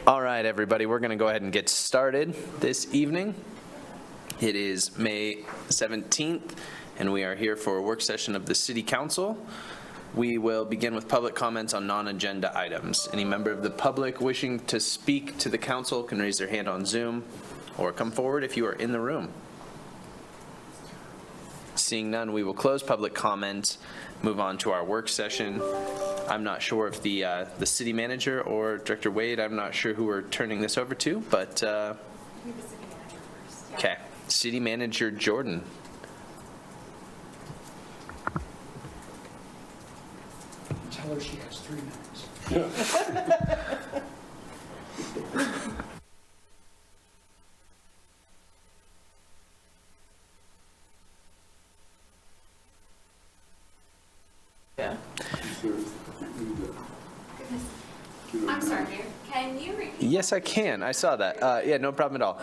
All right, everybody, we're going to go ahead and get started this evening. It is May 17th, and we are here for a work session of the City Council. We will begin with public comments on non-agenda items. Any member of the public wishing to speak to the council can raise their hand on Zoom or come forward if you are in the room. Seeing none, we will close public comment, move on to our work session. I'm not sure if the city manager or Director Wade, I'm not sure who we're turning this over to, but okay, City Manager Jordan. Tell her she has 3 minutes. Yeah. I'm sorry, Mayor. Can you repeat? Yes, I can. I saw that. Yeah, no problem at all.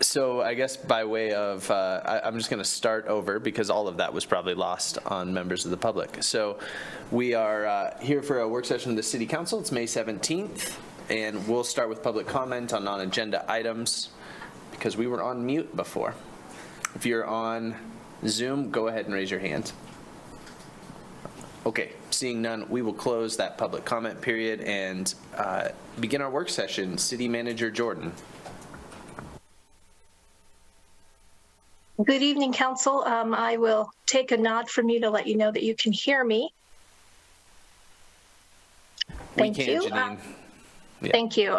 So I guess by way of, I'm just going to start over because all of that was probably lost on members of the public. So we are here for a work session of the City Council. It's May 17th, and we'll start with public comment on non-agenda items because we were on mute before. If you're on Zoom, go ahead and raise your hand. Okay, seeing none, we will close that public comment period and begin our work session. City Manager Jordan. Good evening, Council. I will take a nod from you to let you know that you can hear me. Thank you. Janine. Yeah. Thank you.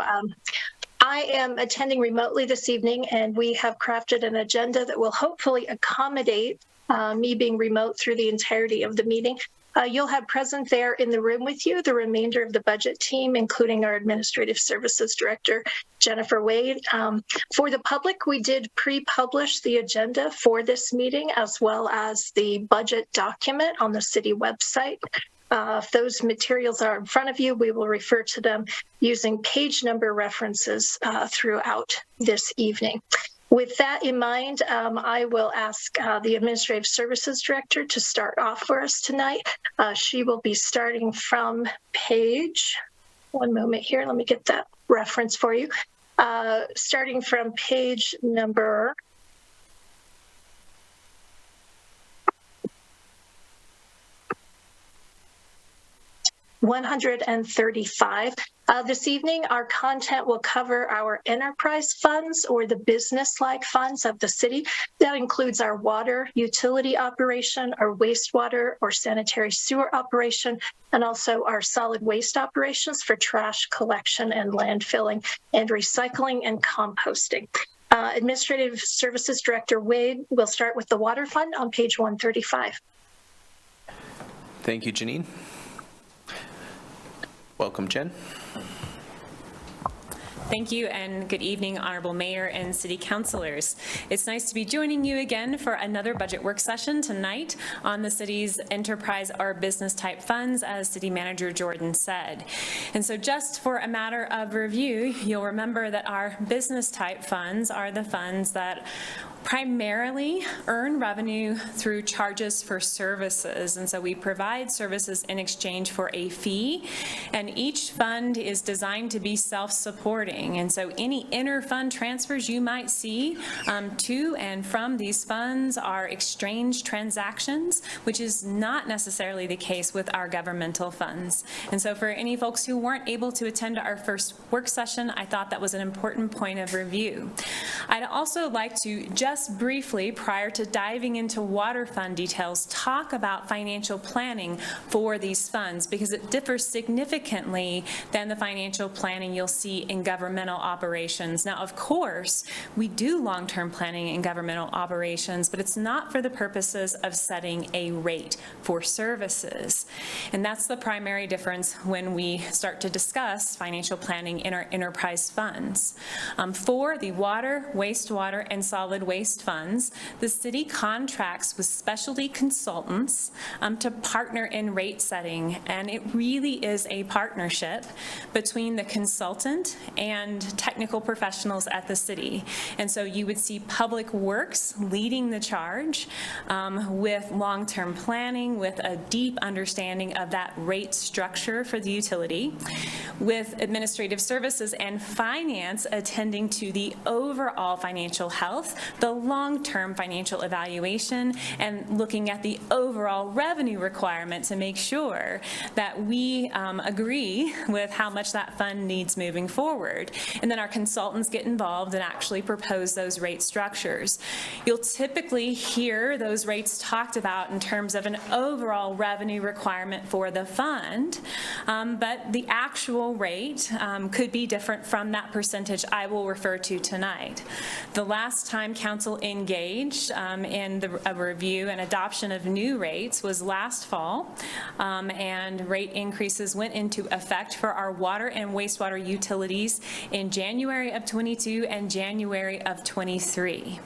I am attending remotely this evening, and we have crafted an agenda that will hopefully accommodate me being remote through the entirety of the meeting. You'll have present there in the room with you the remainder of the budget team, including our Administrative Services Director, Jennifer Wade. For the public, we did pre-publish the agenda for this meeting as well as the budget document on the city website. If those materials are in front of you, we will refer to them using page number references throughout this evening. With that in mind, I will ask the Administrative Services Director to start off for us tonight. She will be starting from page, one moment here, let me get that reference for you. Starting from page number 135. This evening, our content will cover our enterprise funds or the business-like funds of the city. That includes our water utility operation, our wastewater or sanitary sewer operation, and also our solid waste operations for trash collection and landfilling and recycling and composting. Administrative Services Director Wade will start with the water fund on page 135. Thank you, Janine. Welcome, Jen. Thank you, and good evening, Honorable Mayor and City Councilors. It's nice to be joining you again for another budget work session tonight on the city's enterprise or business type funds, as City Manager Jordan said. And so just for a matter of review, you'll remember that our business type funds are the funds that primarily earn revenue through charges for services. And so we provide services in exchange for a fee, and each fund is designed to be self-supporting. And so any inter-fund transfers you might see to and from these funds are exchange transactions, which is not necessarily the case with our governmental funds. And so for any folks who weren't able to attend our first work session, I thought that was an important point of review. I'd also like to just briefly, prior to diving into water fund details, talk about financial planning for these funds, because it differs significantly than the financial planning you'll see in governmental operations. Now, of course, we do long-term planning in governmental operations, but it's not for the purposes of setting a rate for services. And that's the primary difference when we start to discuss financial planning in our enterprise funds. For the water, wastewater, and solid waste waste funds, the city contracts with specialty consultants to partner in rate setting, and it really is a partnership between the consultant and technical professionals at the city. And so you would see Public Works leading the charge with long-term planning, with a deep understanding of that rate structure for the utility, with administrative services and finance attending to the overall financial health, the long-term financial evaluation, and looking at the overall revenue requirement to make sure that we agree with how much that fund needs moving forward. And then our consultants get involved and actually propose those rate structures. You'll typically hear those rates talked about in terms of an overall revenue requirement for the fund, but the actual rate could be different from that percentage I will refer to tonight. The last time council engaged in a review and adoption of new rates was last fall, and rate increases went into effect for our water and wastewater utilities in January of 22 and January of 23.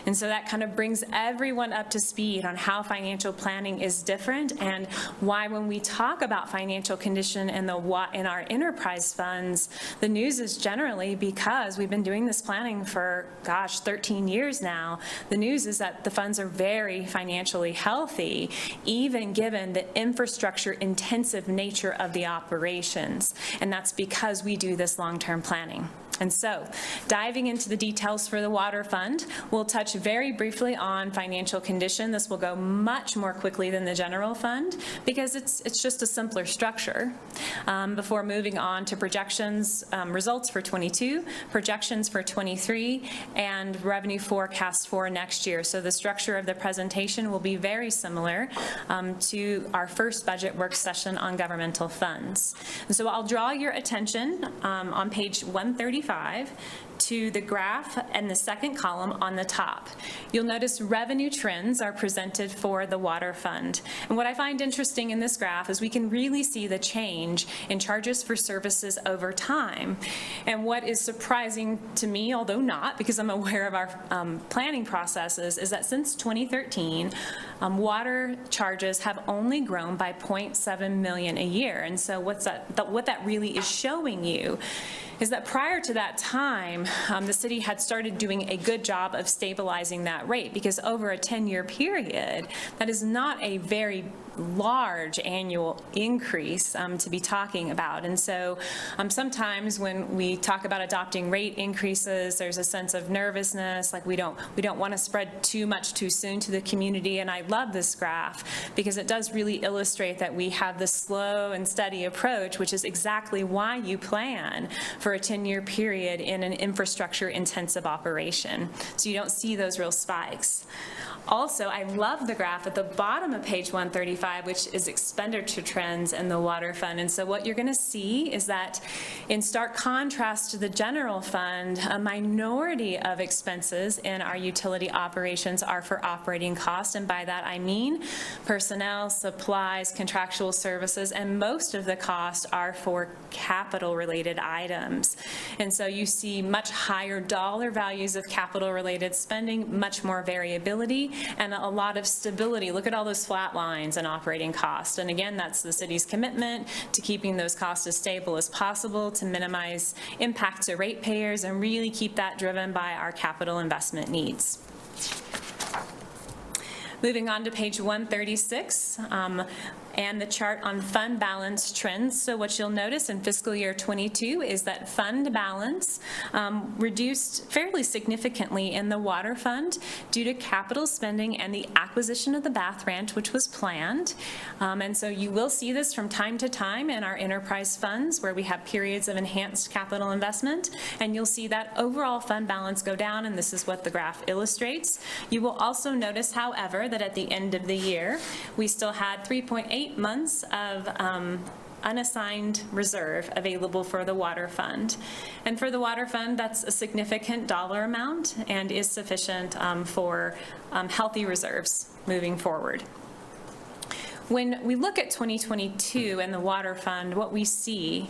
And so that kind of brings everyone up to speed on how financial planning is different, and why when we talk about financial condition in our enterprise funds, the news is generally, because we've been doing this planning for, 13 years now, the news is that the funds are very financially healthy, even given the infrastructure intensive nature of the operations. And that's because we do this long-term planning. And so, diving into the details for the water fund, we'll touch very briefly on financial condition. This will go much more quickly than the general fund because it's just a simpler structure. Before moving on to projections, results for 22, projections for 23, and revenue forecasts for next year. So the structure of the presentation will be very similar to our first budget work session on governmental funds. And so I'll draw your attention on page 135 to the graph and the second column on the top. You'll notice revenue trends are presented for the water fund. And what I find interesting in this graph is we can really see the change in charges for services over time. And what is surprising to me, although not, because I'm aware of our planning processes, is that since 2013, water charges have only grown by 0.7 million a year. And so what that really is showing you is that prior to that time, the city had started doing a good job of stabilizing that rate, because over a 10-year period, that is not a very large annual increase to be talking about. And so sometimes when we talk about adopting rate increases, there's a sense of nervousness, like we don't want to spread too much too soon to the community. And I love this graph because it does really illustrate that we have this slow and steady approach, which is exactly why you plan for a 10-year period in an infrastructure intensive operation. So you don't see those real spikes. Also, I love the graph at the bottom of page 135, which is expenditure trends in the water fund. And so what you're going to see is that in stark contrast to the general fund, a minority of expenses in our utility operations are for operating costs. And by that I mean personnel, supplies, contractual services, and most of the costs are for capital related items. And so you see much higher dollar values of capital related spending, much more variability, and a lot of stability. Look at all those flat lines in operating costs. And again, that's the city's commitment to keeping those costs as stable as possible, to minimize impact to ratepayers, and really keep that driven by our capital investment needs. Moving on to page 136, and the chart on fund balance trends. So what you'll notice in fiscal year 22 is that fund balance reduced fairly significantly in the water fund due to capital spending and the acquisition of the Bath Ranch, which was planned. And so you will see this from time to time in our enterprise funds where we have periods of enhanced capital investment, and you'll see that overall fund balance go down, and this is what the graph illustrates. You will also notice, however, that at the end of the year, we still had 3.8 months of unassigned reserve available for the water fund. And for the water fund, that's a significant dollar amount and is sufficient for healthy reserves moving forward. When we look at 2022 and the water fund, what we see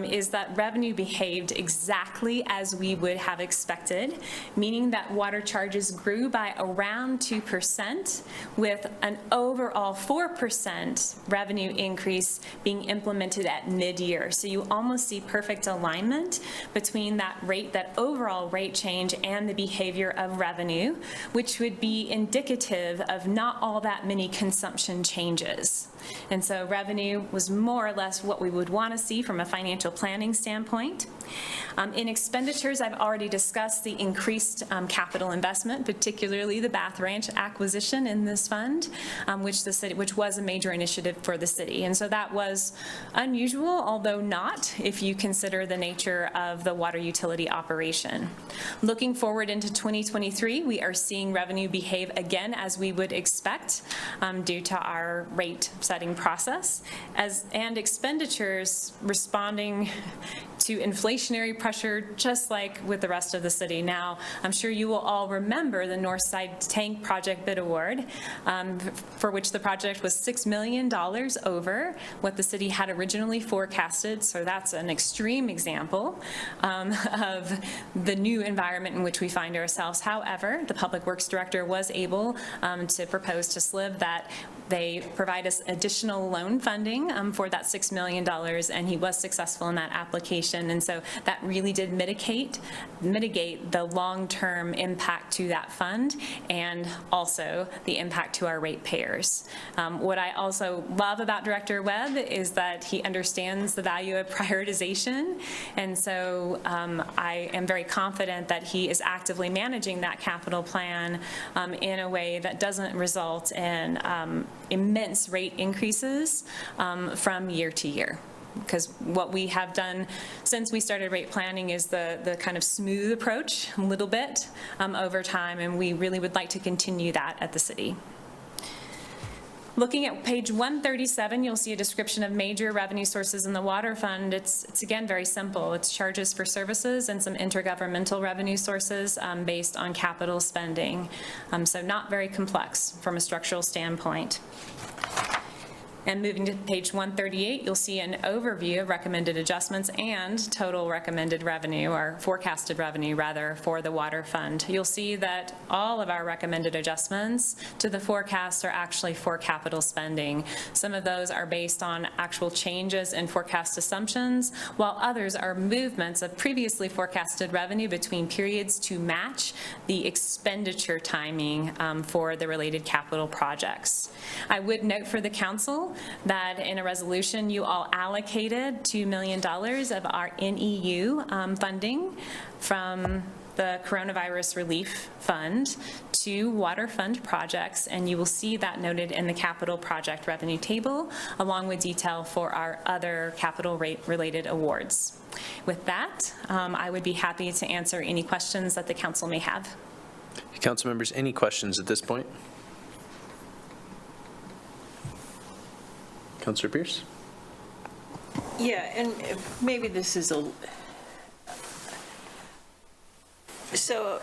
is that revenue behaved exactly as we would have expected, meaning that water charges grew by around 2%, with an overall 4% revenue increase being implemented at mid-year. So you almost see perfect alignment between that overall rate change and the behavior of revenue, which would be indicative of not all that many consumption changes. And so revenue was more or less what we would want to see from a financial planning standpoint. In expenditures, I've already discussed the increased capital investment, particularly the Bath Ranch acquisition in this fund, which was a major initiative for the city. And so that was unusual, although not if you consider the nature of the water utility operation. Looking forward into 2023, we are seeing revenue behave again as we would expect due to our rate setting process, and expenditures responding to inflationary pressure, just like with the rest of the city. Now, I'm sure you will all remember the North Side Tank Project bid award, for which the project was $6 million over what the city had originally forecasted. So that's an extreme example of the new environment in which we find ourselves. However, the Public Works Director was able to propose to SLIB that they provide us additional loan funding for that $6 million, and he was successful in that application. And so that really did mitigate the long-term impact to that fund and also the impact to our ratepayers. What I also love about Director Webb is that he understands the value of prioritization, and so I am very confident that he is actively managing that capital plan in a way that doesn't result in immense rate increases from year to year. Because what we have done since we started rate planning is the kind of smooth approach a little bit over time, and we really would like to continue that at the city. Looking at page 137, you'll see a description of major revenue sources in the water fund. It's again very simple. It's charges for services and some intergovernmental revenue sources based on capital spending. So not very complex from a structural standpoint. And moving to page 138, you'll see an overview of recommended adjustments and total recommended revenue, or forecasted revenue rather, for the water fund. You'll see that all of our recommended adjustments to the forecast are actually for capital spending. Some of those are based on actual changes in forecast assumptions, while others are movements of previously forecasted revenue between periods to match the expenditure timing for the related capital projects. I would note for the council that in a resolution you all allocated $2 million of our NEU funding from the Coronavirus Relief Fund to water fund projects, and you will see that noted in the capital project revenue table, along with detail for our other capital rate related awards. With that, I would be happy to answer any questions that the council may have. Council members, any questions at this point? Councilor Pierce? Yeah, and maybe this is so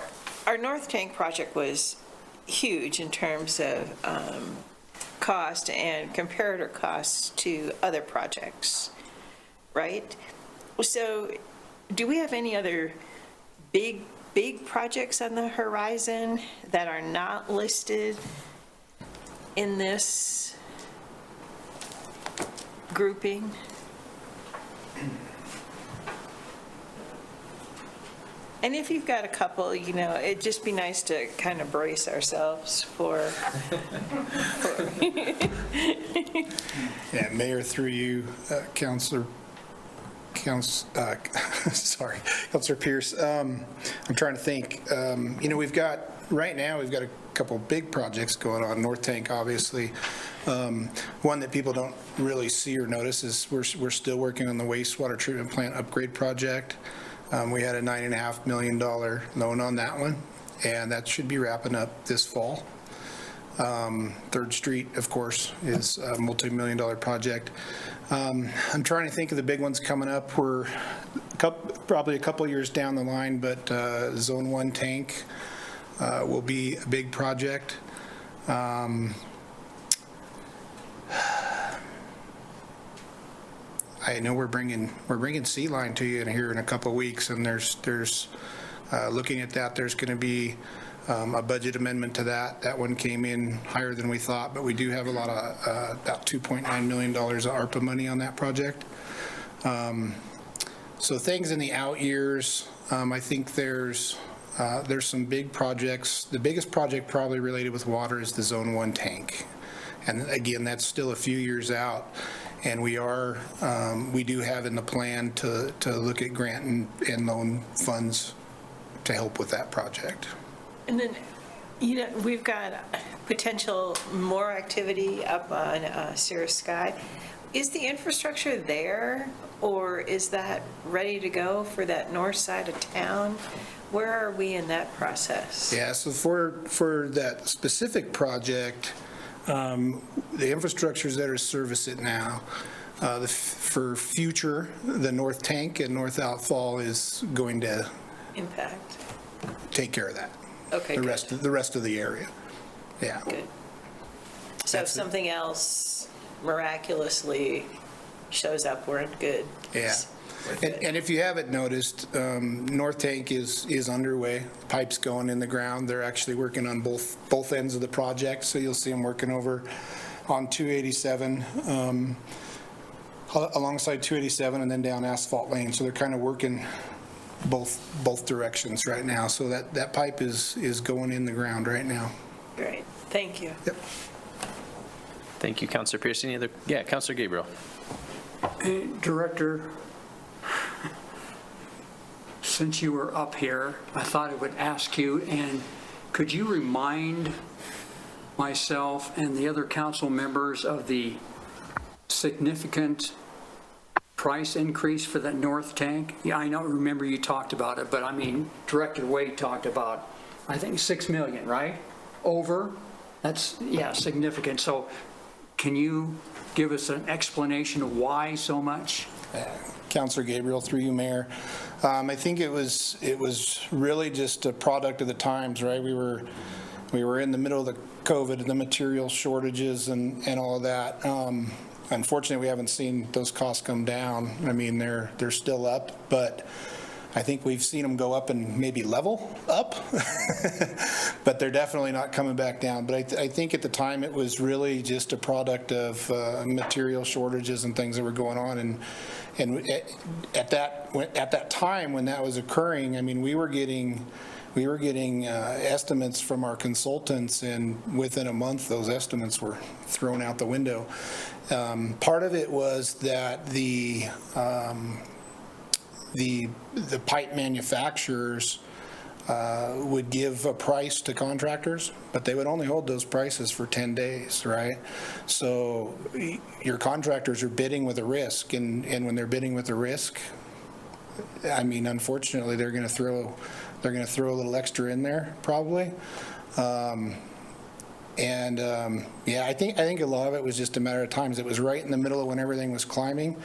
our North Tank project was huge in terms of cost and comparator costs to other projects, right? So do we have any other big projects on the horizon that are not listed in this grouping? And if you've got a couple, you know, it'd just be nice to kind of brace ourselves for Yeah, Mayor, through you, Councilor Pierce. I'm trying to think. You know, right now we've got a couple big projects going on. North Tank, obviously. One that people don't really see or notice is we're still working on the wastewater treatment plant upgrade project. We had a $9.5 million loan on that one, and that should be wrapping up this fall. 3rd Street, of course, is a multi-million-dollar project. I'm trying to think of the big ones coming up. We're probably a couple years down the line, but Zone 1 tank will be a big project. I know we're bringing Sea Line to you in here in a couple of weeks, and there's looking at that, there's going to be a budget amendment to that. That one came in higher than we thought, but we do have a lot of about $2.9 million of ARPA money on that project. So things in the out years, I think there's some big projects. The biggest project probably related with water is the Zone 1 tank. And again, that's still a few years out. And we do have in the plan to look at grant and loan funds to help with that project. And then, we've got potential more activity up on Cirrus Sky. Is the infrastructure there, or is that ready to go for that north side of town? Where are we in that process? Yeah, so for that specific project, the infrastructures that are service it now, for future, the north tank and north outfall is going to Impact. take care of that. Okay, The rest of the area. Yeah. Good. So if something else miraculously shows up, we're good. Yeah. And if you haven't noticed, North Tank is underway. Pipes going in the ground. They're actually working on both ends of the project. So you'll see them working over on 287, alongside 287 and then down Asphalt Lane. So they're kind of working both directions right now. So that pipe is going in the ground right now. Great. Thank you. Yep. Thank you, Councilor Pierce. Any other? Yeah, Councilor Gabriel. Director, since you were up here, I thought I would ask you, and could you remind myself and the other council members of the significant price increase for that north tank? Yeah, I don't remember you talked about it, but I mean, Director Wade talked about, I think, $6 million, right? Over? That's, yeah, significant. So can you give us an explanation of why so much? Councilor Gabriel, through you, Mayor. I think it was really just a product of the times, right? We were in the middle of the COVID and the material shortages and all of that. Unfortunately, we haven't seen those costs come down. I mean, they're still up, but I think we've seen them go up and maybe level up, but they're definitely not coming back down. But I think at the time it was really just a product of material shortages and things that were going on. And at that time when that was occurring, I mean, we were getting estimates from our consultants, and within a month those estimates were thrown out the window. Part of it was that the pipe manufacturers would give a price to contractors, but they would only hold those prices for 10 days, right? So your contractors are bidding with a risk, and when they're bidding with a risk, I mean, unfortunately, they're going to throw a little extra in there, probably. Yeah, I think a lot of it was just a matter of times. It was right in the middle of when everything was climbing.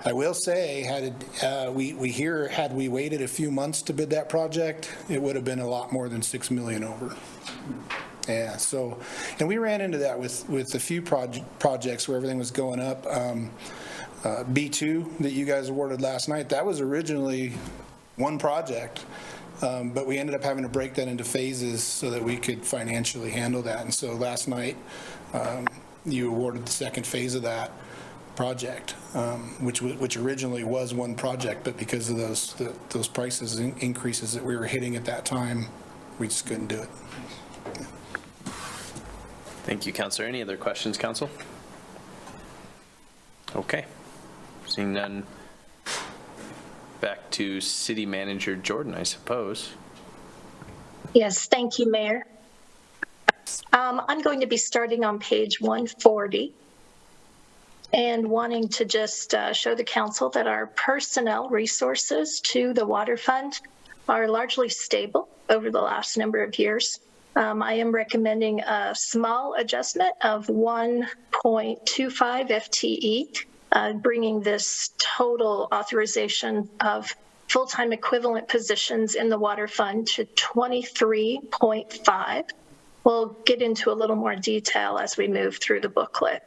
I will say, had we waited a few months to bid that project, it would have been a lot more than $6 million over. Yeah, so, and we ran into that with a few projects where everything was going up. B2 that you guys awarded last night, that was originally one project, but we ended up having to break that into phases so that we could financially handle that. And so last night, you awarded the second phase of that project, which originally was one project, but because of those prices increases that we were hitting at that time, we just couldn't do it. Thank you, Councilor. Any other questions, Council? Okay. Seeing none, back to City Manager Jordan, I suppose. Yes, thank you, Mayor. I'm going to be starting on page 140 and wanting to just show the council that our personnel resources to the water fund are largely stable over the last number of years. I am recommending a small adjustment of 1.25 FTE, bringing this total authorization of full-time equivalent positions in the water fund to 23.5. We'll get into a little more detail as we move through the booklet.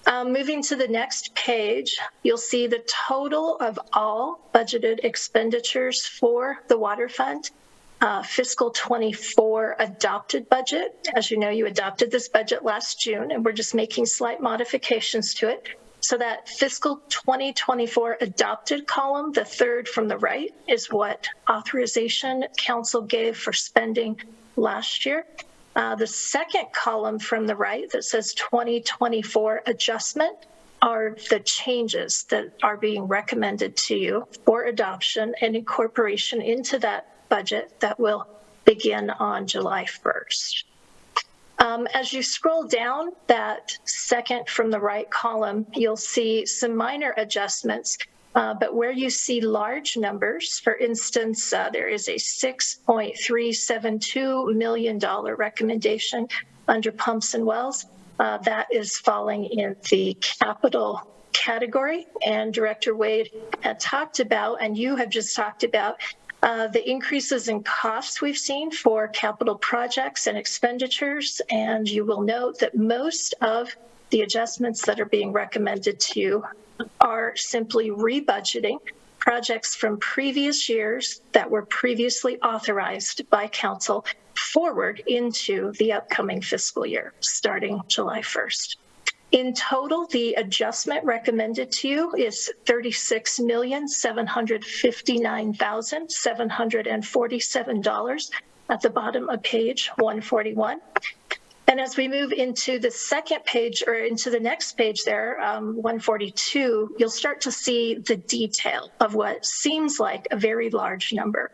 Moving to the next page, you'll see the total of all budgeted expenditures for the water fund. Fiscal 24 adopted budget. As you know, you adopted this budget last June, and we're just making slight modifications to it. So that fiscal 2024 adopted column, the third from the right, is what authorization council gave for spending last year. The second column from the right that says 2024 adjustment are the changes that are being recommended to you for adoption and incorporation into that budget that will begin on July 1st. As you scroll down that second from the right column, you'll see some minor adjustments, but where you see large numbers, for instance, there is a $6.372 million recommendation under pumps and wells. That is falling in the capital category, and Director Wade had talked about, and you have just talked about, the increases in costs we've seen for capital projects and expenditures, and you will note that most of the adjustments that are being recommended to you are simply rebudgeting projects from previous years that were previously authorized by council forward into the upcoming fiscal year, starting July 1st. In total, the adjustment recommended to you is $36,759,747 at the bottom of page 141. And as we move into the second page, or into the next page there, 142, you'll start to see the detail of what seems like a very large number.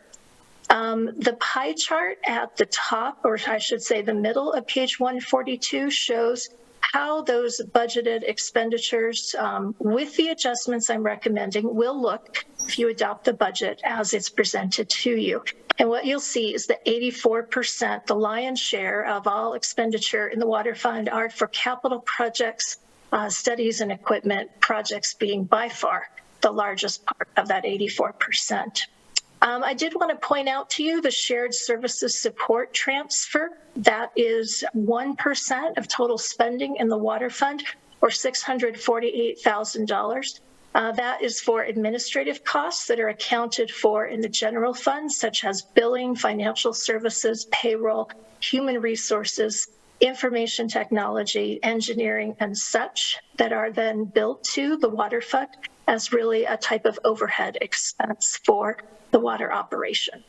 The pie chart at the top, or I should say the middle of page 142, shows how those budgeted expenditures with the adjustments I'm recommending will look if you adopt the budget as it's presented to you. And what you'll see is that 84%, the lion's share of all expenditure in the water fund, are for capital projects, studies and equipment projects being by far the largest part of that 84%. I did want to point out to you the shared services support transfer. That is 1% of total spending in the water fund, or $648,000. That is for administrative costs that are accounted for in the general fund, such as billing, financial services, payroll, human resources, information technology, engineering, and such, that are then billed to the water fund as really a type of overhead expense for the water operation.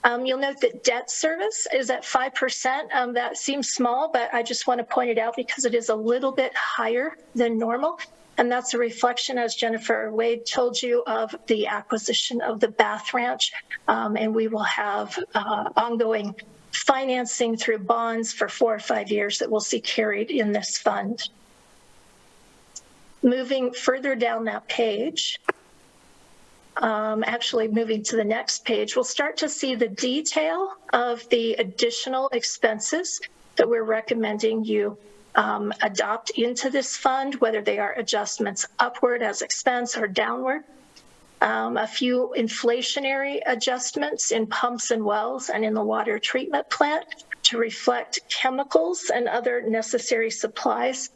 You'll note that debt service is at 5%. That seems small, but I just want to point it out because it is a little bit higher than normal. And that's a reflection, as Jennifer Wade told you, of the acquisition of the Bath Ranch. And we will have ongoing financing through bonds for 4 or 5 years that we'll see carried in this fund. Moving further down that page, actually moving to the next page, we'll start to see the detail of the additional expenses that we're recommending you adopt into this fund, whether they are adjustments upward as expense or downward. A few inflationary adjustments in pumps and wells and in the water treatment plant to reflect chemicals and other necessary supplies.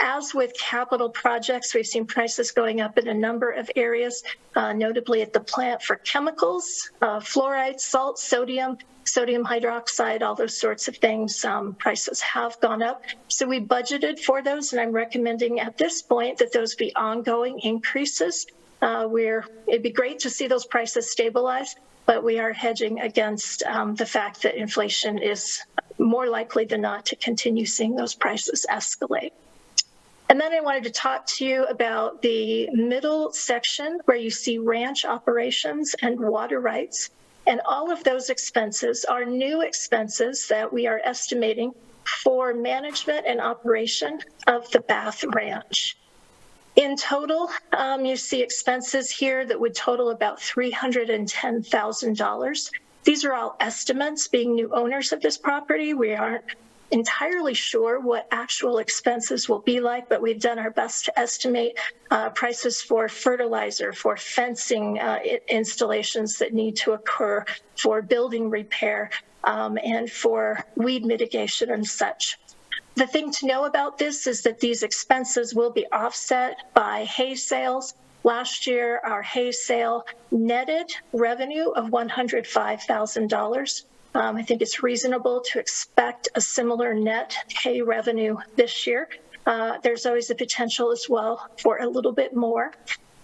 As with capital projects, we've seen prices going up in a number of areas, notably at the plant for chemicals, fluoride, salt, sodium hydroxide, all those sorts of things. Prices have gone up. So we budgeted for those, and I'm recommending at this point that those be ongoing increases. It'd be great to see those prices stabilize, but we are hedging against the fact that inflation is more likely than not to continue seeing those prices escalate. And then I wanted to talk to you about the middle section where you see ranch operations and water rights. And all of those expenses are new expenses that we are estimating for management and operation of the Bath Ranch. In total, you see expenses here that would total about $310,000. These are all estimates, being new owners of this property. We aren't entirely sure what actual expenses will be like, but we've done our best to estimate prices for fertilizer, for fencing installations that need to occur, for building repair, and for weed mitigation and such. The thing to know about this is that these expenses will be offset by hay sales. Last year, our hay sale netted revenue of $105,000. I think it's reasonable to expect a similar net hay revenue this year. There's always a potential as well for a little bit more.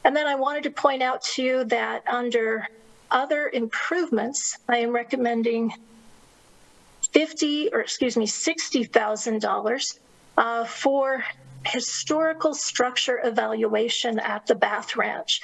And then I wanted to point out to you that under other improvements, I am recommending $60,000 for historical structure evaluation at the Bath Ranch.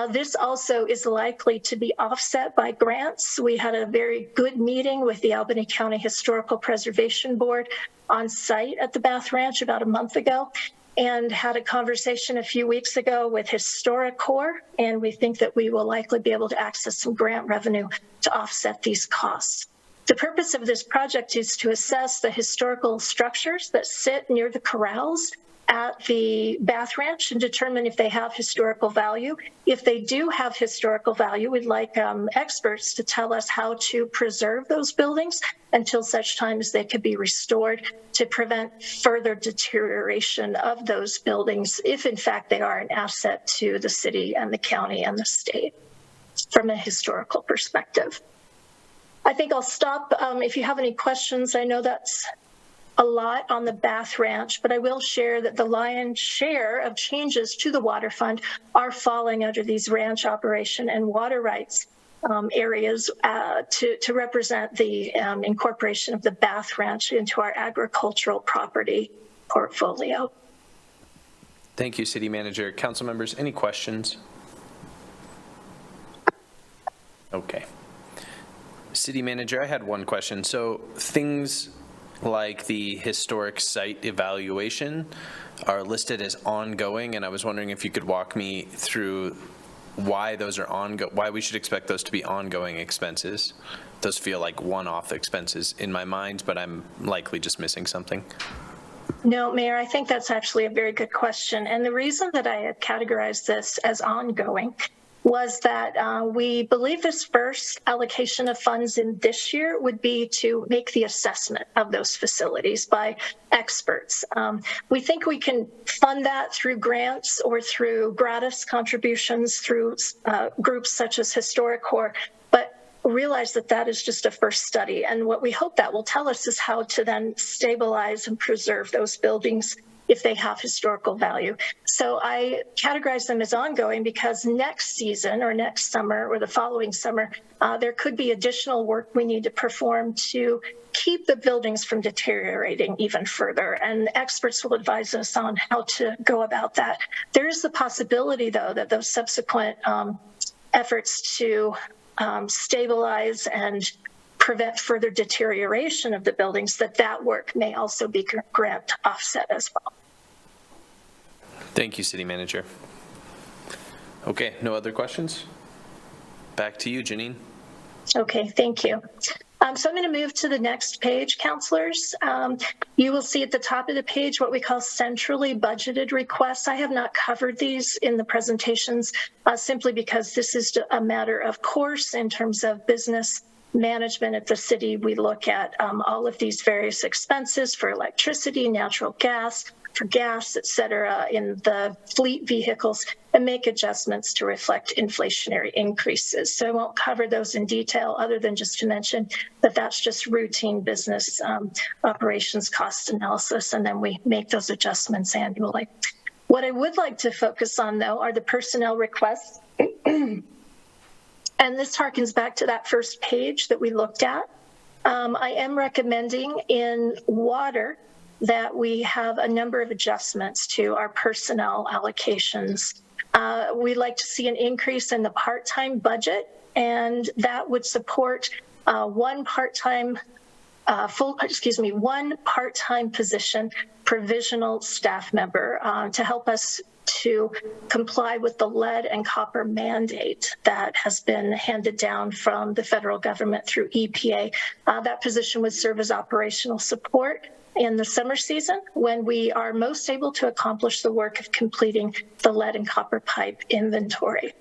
This also is likely to be offset by grants. We had a very good meeting with the Albany County Historical Preservation Board on site at the Bath Ranch about a month ago, and had a conversation a few weeks ago with HistoriCorps, and we think that we will likely be able to access some grant revenue to offset these costs. The purpose of this project is to assess the historical structures that sit near the corrals at the Bath Ranch and determine if they have historical value. If they do have historical value, we'd like experts to tell us how to preserve those buildings until such time as they could be restored to prevent further deterioration of those buildings, if in fact they are an asset to the city and the county and the state from a historical perspective. I think I'll stop. If you have any questions, I know that's a lot on the Bath Ranch, but I will share that the lion's share of changes to the water fund are falling under these ranch operation and water rights areas to represent the incorporation of the Bath Ranch into our agricultural property portfolio. Thank you, City Manager. Council members, any questions? Okay. City Manager, I had one question. So things like the historic site evaluation are listed as ongoing, and I was wondering if you could walk me through why those are why we should expect those to be ongoing expenses. Those feel like one-off expenses in my mind, but I'm likely just missing something. No, Mayor, I think that's actually a very good question. And the reason that I had categorized this as ongoing was that we believe this first allocation of funds in this year would be to make the assessment of those facilities by experts. We think we can fund that through grants or through gratis contributions through groups such as HistoriCorps, but realize that that is just a first study. And what we hope that will tell us is how to then stabilize and preserve those buildings if they have historical value. So I categorize them as ongoing because next season or next summer or the following summer, there could be additional work we need to perform to keep the buildings from deteriorating even further. And experts will advise us on how to go about that. There is the possibility, though, that those subsequent efforts to stabilize and prevent further deterioration of the buildings, that work may also be grant offset as well. Thank you, City Manager. Okay, no other questions? Back to you, Janine. Okay, thank you. So I'm going to move to the next page, councilors. You will see at the top of the page what we call centrally budgeted requests. I have not covered these in the presentations simply because this is a matter of course in terms of business management at the city. We look at all of these various expenses for electricity, natural gas, for gas, et cetera, in the fleet vehicles and make adjustments to reflect inflationary increases. So I won't cover those in detail other than just to mention that that's just routine business operations cost analysis, and then we make those adjustments annually. What I would like to focus on, though, are the personnel requests. And this harkens back to that first page that we looked at. I am recommending in water that we have a number of adjustments to our personnel allocations. We'd like to see an increase in the part-time budget, and that would support one part-time position provisional staff member to help us to comply with the lead and copper mandate that has been handed down from the federal government through EPA. That position would serve as operational support in the summer season when we are most able to accomplish the work of completing the lead and copper pipe inventory.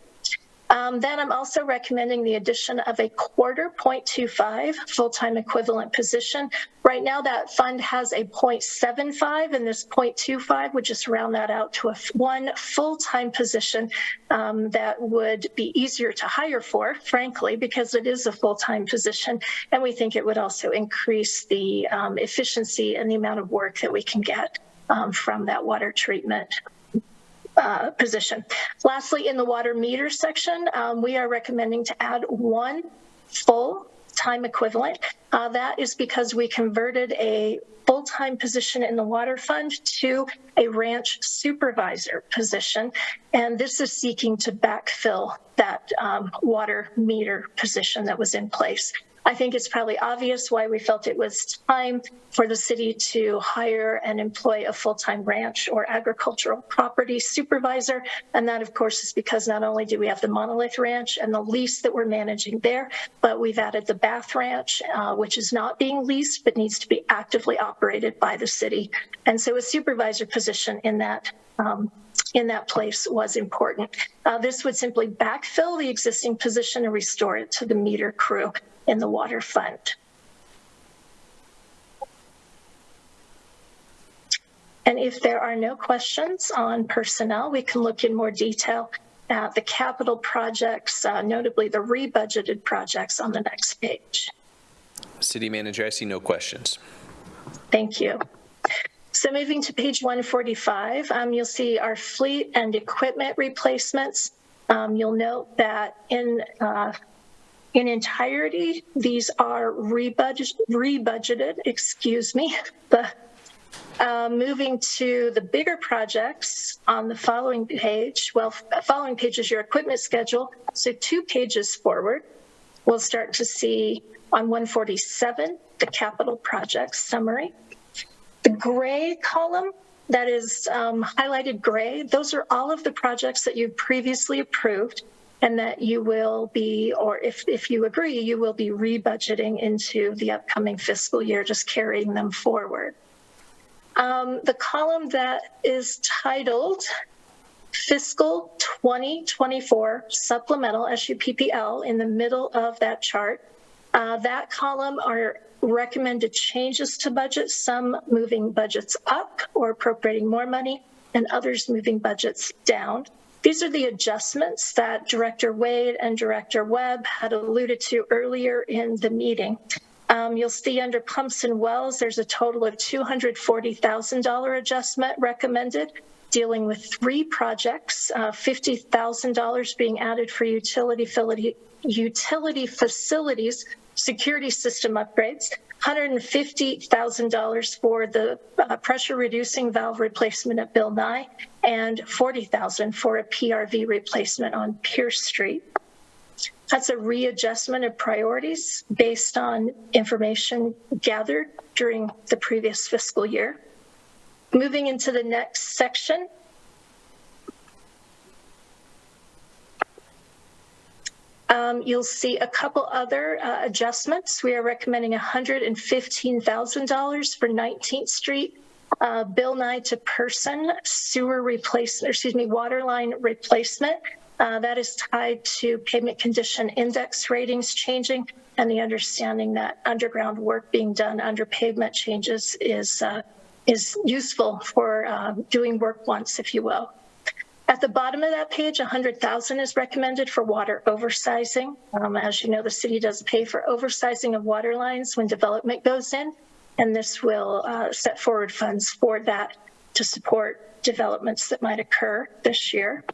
Then I'm also recommending the addition of a quarter 0.25 full-time equivalent position. Right now that fund has a 0.75, and this 0.25 would just round that out to one full-time position that would be easier to hire for, frankly, because it is a full-time position. And we think it would also increase the efficiency and the amount of work that we can get from that water treatment position. Lastly, in the water meter section, we are recommending to add one full-time equivalent. That is because we converted a full-time position in the water fund to a ranch supervisor position, and this is seeking to backfill that water meter position that was in place. I think it's probably obvious why we felt it was time for the city to hire and employ a full-time ranch or agricultural property supervisor. And that, of course, is because not only do we have the Monolith Ranch and the lease that we're managing there, but we've added the Bath Ranch, which is not being leased, but needs to be actively operated by the city. And so a supervisor position in that place was important. This would simply backfill the existing position and restore it to the meter crew in the water fund. And if there are no questions on personnel, we can look in more detail at the capital projects, notably the rebudgeted projects on the next page. City Manager, I see no questions. Thank you. So moving to page 145, you'll see our fleet and equipment replacements. You'll note that in entirety, these are rebudgeted, excuse me. Moving to the bigger projects on the following page, following page is your equipment schedule. So 2 pages forward, we'll start to see on 147, the capital projects summary. The gray column that is highlighted gray, those are all of the projects that you've previously approved and that you will be, or if you agree, you will be rebudgeting into the upcoming fiscal year, just carrying them forward. The column that is titled Fiscal 2024 Supplemental SUPPL in the middle of that chart, that column are recommended changes to budget, some moving budgets up or appropriating more money, and others moving budgets down. These are the adjustments that Director Wade and Director Webb had alluded to earlier in the meeting. You'll see under pumps and wells, there's a total of $240,000 adjustment recommended, dealing with 3 projects, $50,000 being added for utility facilities, security system upgrades, $150,000 for the pressure reducing valve replacement at Bill Nye, and $40,000 for a PRV replacement on Pierce Street. That's a readjustment of priorities based on information gathered during the previous fiscal year. Moving into the next section, you'll see a couple other adjustments. We are recommending $115,000 for 19th Street, Bill Nye to Person sewer replacement, water line replacement. That is tied to pavement condition index ratings changing and the understanding that underground work being done under pavement changes is useful for doing work once, if you will. At the bottom of that page, $100,000 is recommended for water oversizing. As you know, the city does pay for oversizing of water lines when development goes in, and this will set forward funds for that to support developments that might occur this year.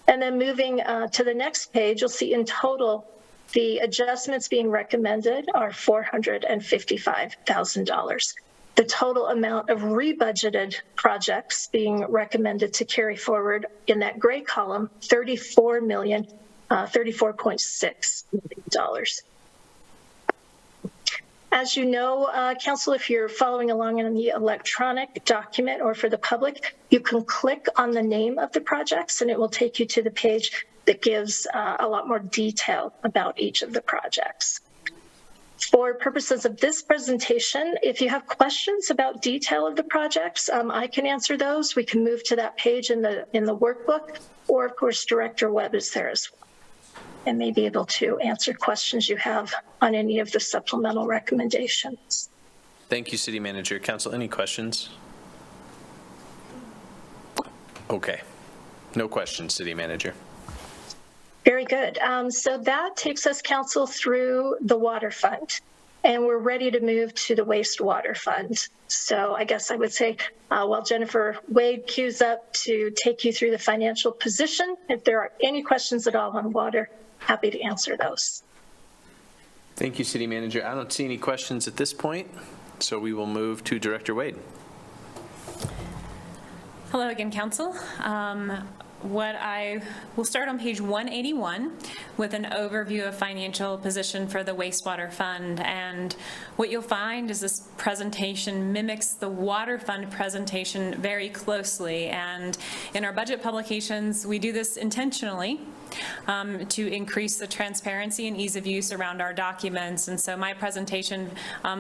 And then moving to the next page, you'll see in total, the adjustments being recommended are $455,000. The total amount of rebudgeted projects being recommended to carry forward in that gray column, $34.6 million. As you know, Council, if you're following along in the electronic document or for the public, you can click on the name of the projects and it will take you to the page that gives a lot more detail about each of the projects. For purposes of this presentation, if you have questions about detail of the projects, I can answer those. We can move to that page in the workbook. or of course, Director Webb is there as well, and may be able to answer questions you have on any of the supplemental recommendations. Thank you, City Manager. Council, any questions? Okay. No questions, City Manager. Very good. So that takes us, Council, through the water fund, and we're ready to move to the wastewater fund. So I guess I would say, while Jennifer Wade queues up to take you through the financial position, if there are any questions at all on water, happy to answer those. Thank you, City Manager. I don't see any questions at this point, so we will move to Director Wade. Hello again, Council. We'll start on page 181 with an overview of financial position for the wastewater fund. And what you'll find is this presentation mimics the water fund presentation very closely. And in our budget publications, we do this intentionally to increase the transparency and ease of use around our documents. And so my presentation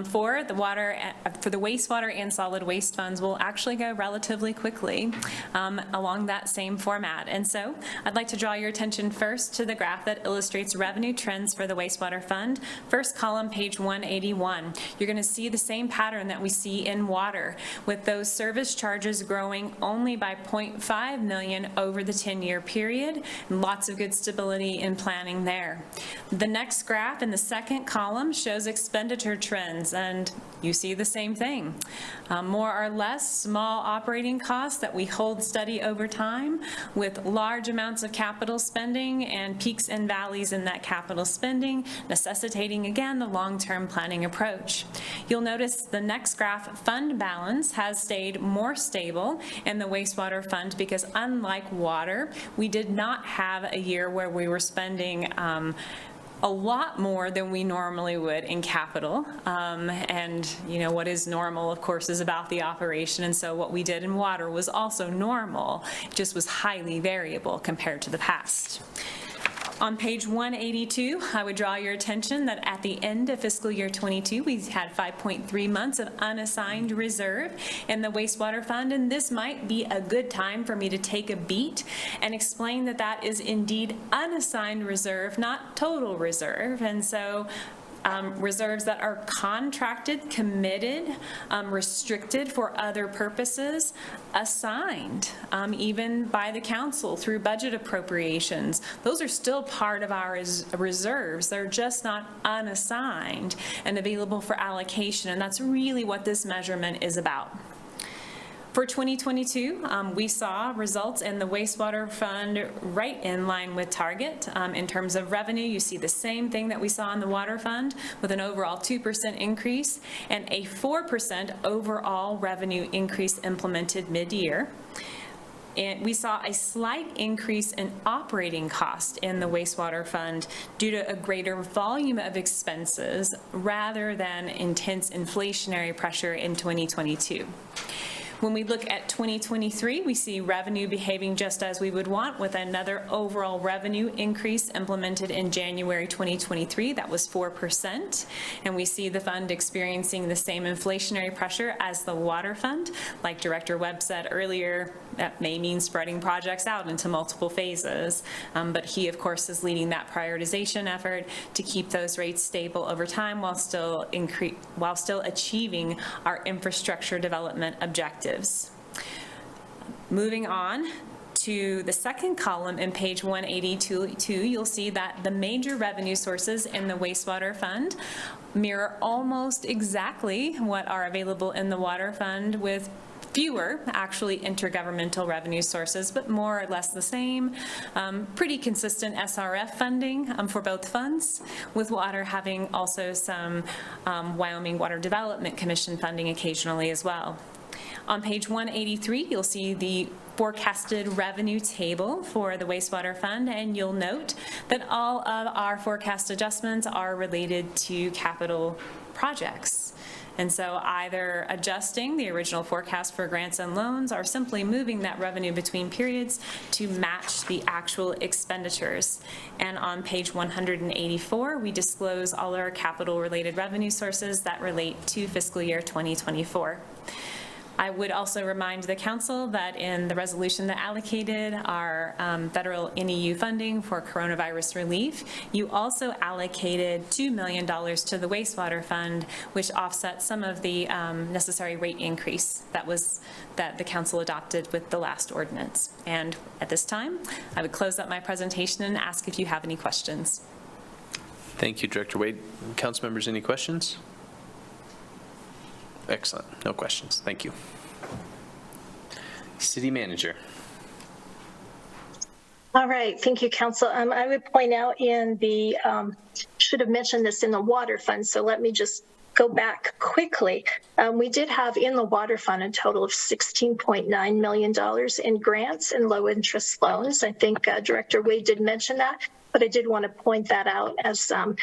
for the wastewater and solid waste funds will actually go relatively quickly along that same format. And so I'd like to draw your attention first to the graph that illustrates revenue trends for the wastewater fund. First column, page 181. You're going to see the same pattern that we see in water, with those service charges growing only by 0.5 million over the 10-year period, and lots of good stability in planning there. The next graph in the second column shows expenditure trends, and you see the same thing. More or less small operating costs that we hold steady over time, with large amounts of capital spending and peaks and valleys in that capital spending, necessitating again the long-term planning approach. You'll notice the next graph, fund balance, has stayed more stable in the wastewater fund because unlike water, we did not have a year where we were spending a lot more than we normally would in capital. And you know, what is normal, of course, is about the operation. And so what we did in water was also normal, it just was highly variable compared to the past. On page 182, I would draw your attention that at the end of fiscal year 22, we had 5.3 months of unassigned reserve in the wastewater fund, and this might be a good time for me to take a beat and explain that that is indeed unassigned reserve, not total reserve. And so reserves that are contracted, committed, restricted for other purposes, assigned even by the council through budget appropriations. Those are still part of our reserves. They're just not unassigned and available for allocation, and that's really what this measurement is about. For 2022, we saw results in the wastewater fund right in line with target. In terms of revenue, you see the same thing that we saw in the water fund, with an overall 2% increase and a 4% overall revenue increase implemented mid-year. And we saw a slight increase in operating cost in the wastewater fund due to a greater volume of expenses rather than intense inflationary pressure in 2022. When we look at 2023, we see revenue behaving just as we would want, with another overall revenue increase implemented in January 2023. That was 4%. And we see the fund experiencing the same inflationary pressure as the water fund. Like Director Webb said earlier, that may mean spreading projects out into multiple phases. But he, of course, is leading that prioritization effort to keep those rates stable over time while still achieving our infrastructure development objectives. Moving on to the second column in page 182, you'll see that the major revenue sources in the wastewater fund mirror almost exactly what are available in the water fund, with fewer actually intergovernmental revenue sources, but more or less the same. Pretty consistent SRF funding for both funds, with water having also some Wyoming Water Development Commission funding occasionally as well. On page 183, you'll see the forecasted revenue table for the wastewater fund, and you'll note that all of our forecast adjustments are related to capital projects. And so either adjusting the original forecast for grants and loans or simply moving that revenue between periods to match the actual expenditures. And on page 184, we disclose all our capital related revenue sources that relate to fiscal year 2024. I would also remind the council that in the resolution that allocated our federal NEU funding for coronavirus relief, you also allocated $2 million to the wastewater fund, which offsets some of the necessary rate increase that the council adopted with the last ordinance. And at this time, I would close up my presentation and ask if you have any questions. Thank you, Director Wade. Council members, any questions? Excellent. No questions. Thank you. City Manager. All right, thank you, Council. I would point out should have mentioned this in the water fund, so let me just go back quickly. We did have in the water fund a total of $16.9 million in grants and low interest loans. I think Director Wade did mention that, but I did want to point that out as a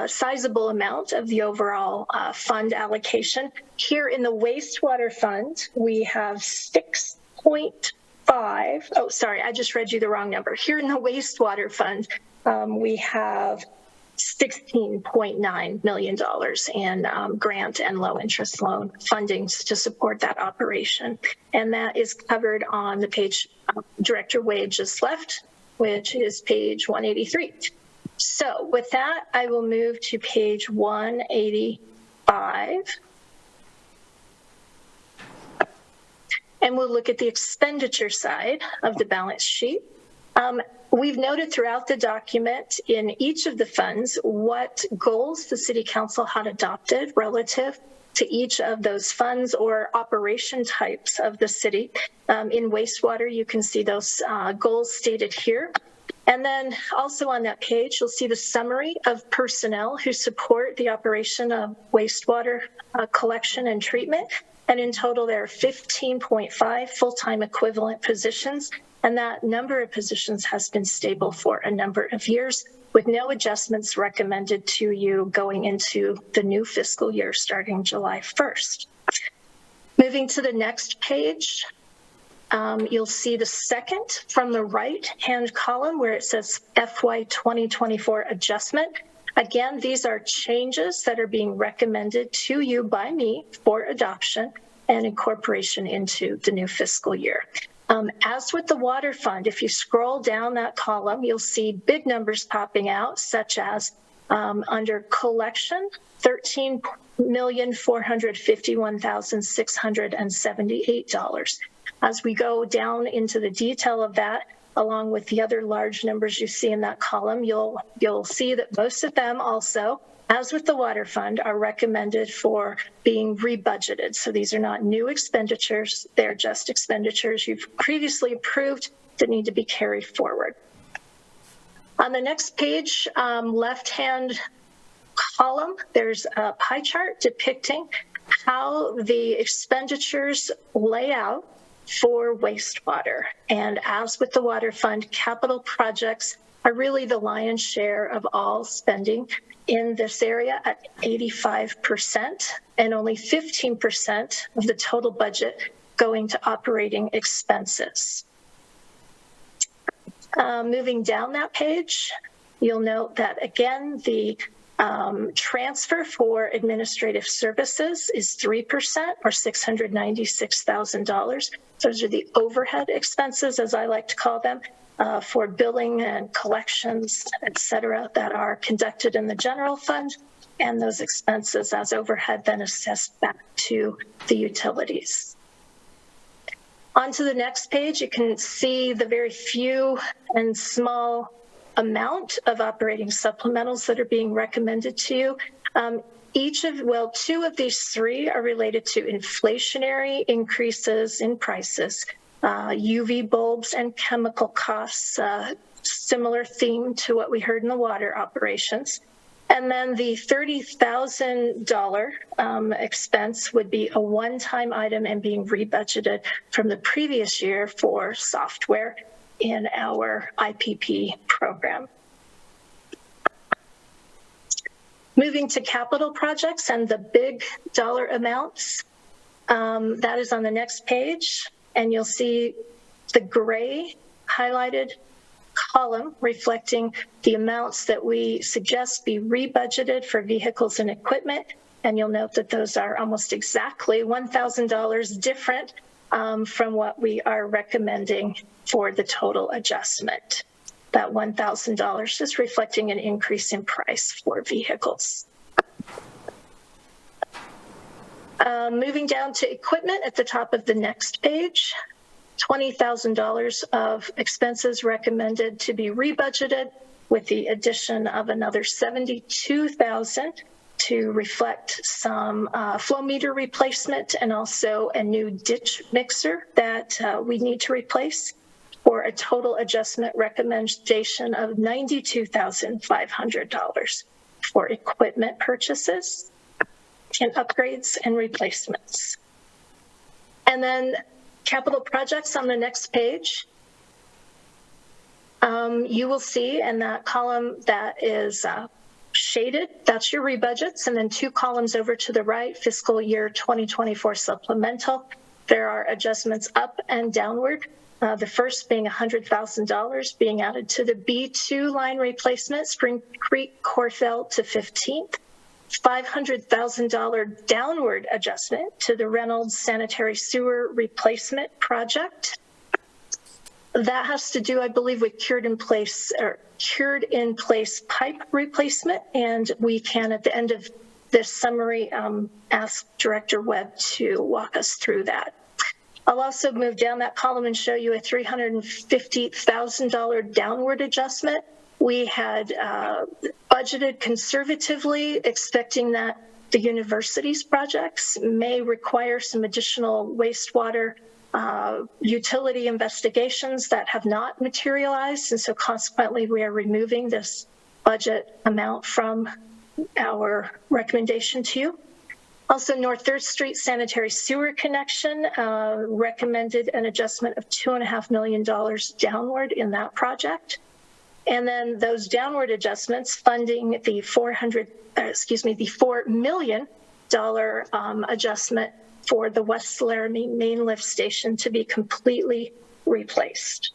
sizable amount of the overall fund allocation. Here in the wastewater fund, we have 6.5. Oh, sorry, I just read you the wrong number. Here in the wastewater fund, we have $16.9 million in grant and low interest loan fundings to support that operation. And that is covered on the page Director Wade just left, which is page 183. So with that, I will move to page 185. And we'll look at the expenditure side of the balance sheet. We've noted throughout the document in each of the funds what goals the City Council had adopted relative to each of those funds or operation types of the city. In wastewater, you can see those goals stated here. And then also on that page, you'll see the summary of personnel who support the operation of wastewater collection and treatment. And in total, there are 15.5 full-time equivalent positions. And that number of positions has been stable for a number of years with no adjustments recommended to you going into the new fiscal year starting July 1st. Moving to the next page, you'll see the second from the right-hand column where it says FY 2024 adjustment. Again, these are changes that are being recommended to you by me for adoption and incorporation into the new fiscal year. As with the water fund, if you scroll down that column, you'll see big numbers popping out, such as under collection, $13,451,678. As we go down into the detail of that, along with the other large numbers you see in that column, you'll see that most of them also, as with the water fund, are recommended for being rebudgeted. So these are not new expenditures, they're just expenditures you've previously approved that need to be carried forward. On the next page, left-hand column, there's a pie chart depicting how the expenditures lay out for wastewater. And as with the water fund, capital projects are really the lion's share of all spending in this area at 85%, and only 15% of the total budget going to operating expenses. Moving down that page, you'll note that again, the transfer for administrative services is 3% or $696,000. Those are the overhead expenses, as I like to call them, for billing and collections, et cetera, that are conducted in the general fund, and those expenses as overhead then assessed back to the utilities. On to the next page, you can see the very few and small amount of operating supplementals that are being recommended to you. Two of these three are related to inflationary increases in prices, UV bulbs and chemical costs, similar theme to what we heard in the water operations. And then the $30,000 expense would be a one-time item and being rebudgeted from the previous year for software in our IPP program. Moving to capital projects and the big dollar amounts, that is on the next page, and you'll see the gray highlighted column reflecting the amounts that we suggest be rebudgeted for vehicles and equipment, And you'll note that those are almost exactly $1,000 different from what we are recommending for the total adjustment. That $1,000 is reflecting an increase in price for vehicles. Moving down to equipment at the top of the next page, $20,000 of expenses recommended to be rebudgeted, with the addition of another $72,000 to reflect some flow meter replacement and also a new ditch mixer that we need to replace, for a total adjustment recommendation of $92,500 for equipment purchases and upgrades and replacements. And then capital projects on the next page. You will see in that column that is shaded, that's your rebudgets, and then 2 columns over to the right, fiscal year 2024 supplemental. There are adjustments up and downward. The first being $100,000 being added to the B2 line replacement, Spring Creek Corfell to 15th. $500,000 downward adjustment to the Reynolds sanitary sewer replacement project. That has to do, I believe, with cured in place pipe replacement, and we can, at the end of this summary, ask Director Webb to walk us through that. I'll also move down that column and show you a $350,000 downward adjustment. We had budgeted conservatively, expecting that the university's projects may require some additional wastewater utility investigations that have not materialized, and so consequently we are removing this budget amount from our recommendation to you. Also, North 3rd Street sanitary sewer connection recommended an adjustment of $2.5 million downward in that project. And then those downward adjustments funding the $4 million adjustment for the West Laramie main lift station to be completely replaced.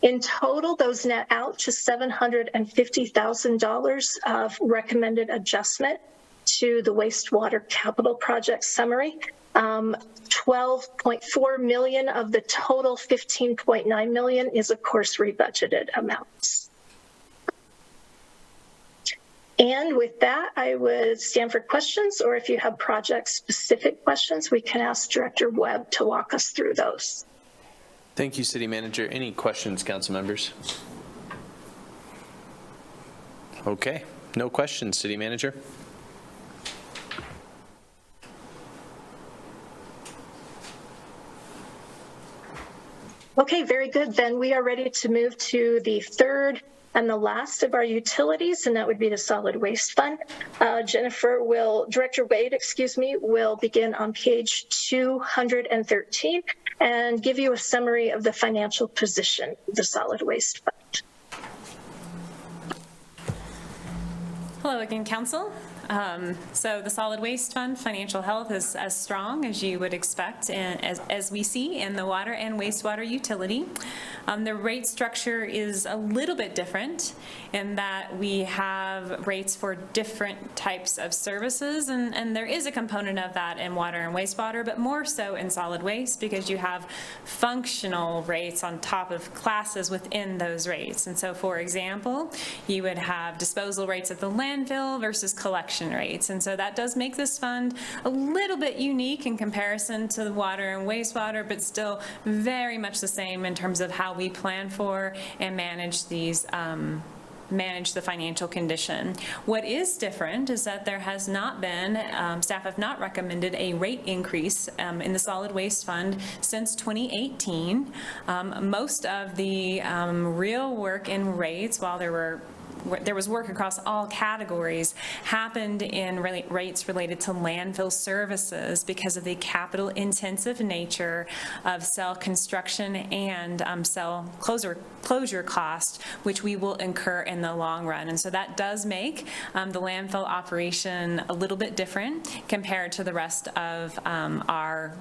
In total, those net out to $750,000 of recommended adjustment to the wastewater capital project summary. 12.4 million of the total 15.9 million is, of course, rebudgeted amounts. And with that, I would stand for questions, or if you have project-specific questions, we can ask Director Webb to walk us through those. Thank you, City Manager. Any questions, council members? Okay, no questions, City Manager. Okay, very good. Then we are ready to move to the third and the last of our utilities, and that would be the solid waste fund. Director Wade, will begin on page 213 and give you a summary of the financial position of the solid waste fund. Hello again, Council. So the solid waste fund financial health is as strong as you would expect, and as we see in the water and wastewater utility. The rate structure is a little bit different in that we have rates for different types of services, and there is a component of that in water and wastewater, but more so in solid waste because you have functional rates on top of classes within those rates. And so, for example, you would have disposal rates at the landfill versus collection rates. And so that does make this fund a little bit unique in comparison to the water and wastewater, but still very much the same in terms of how we plan for and manage these manage the financial condition. What is different is that there has not been, staff have not recommended a rate increase in the solid waste fund since 2018. Most of the real work in rates, while there was work across all categories, happened in rates related to landfill services because of the capital intensive nature of cell construction and cell closure cost, which we will incur in the long run. And so that does make the landfill operation a little bit different compared to the rest of our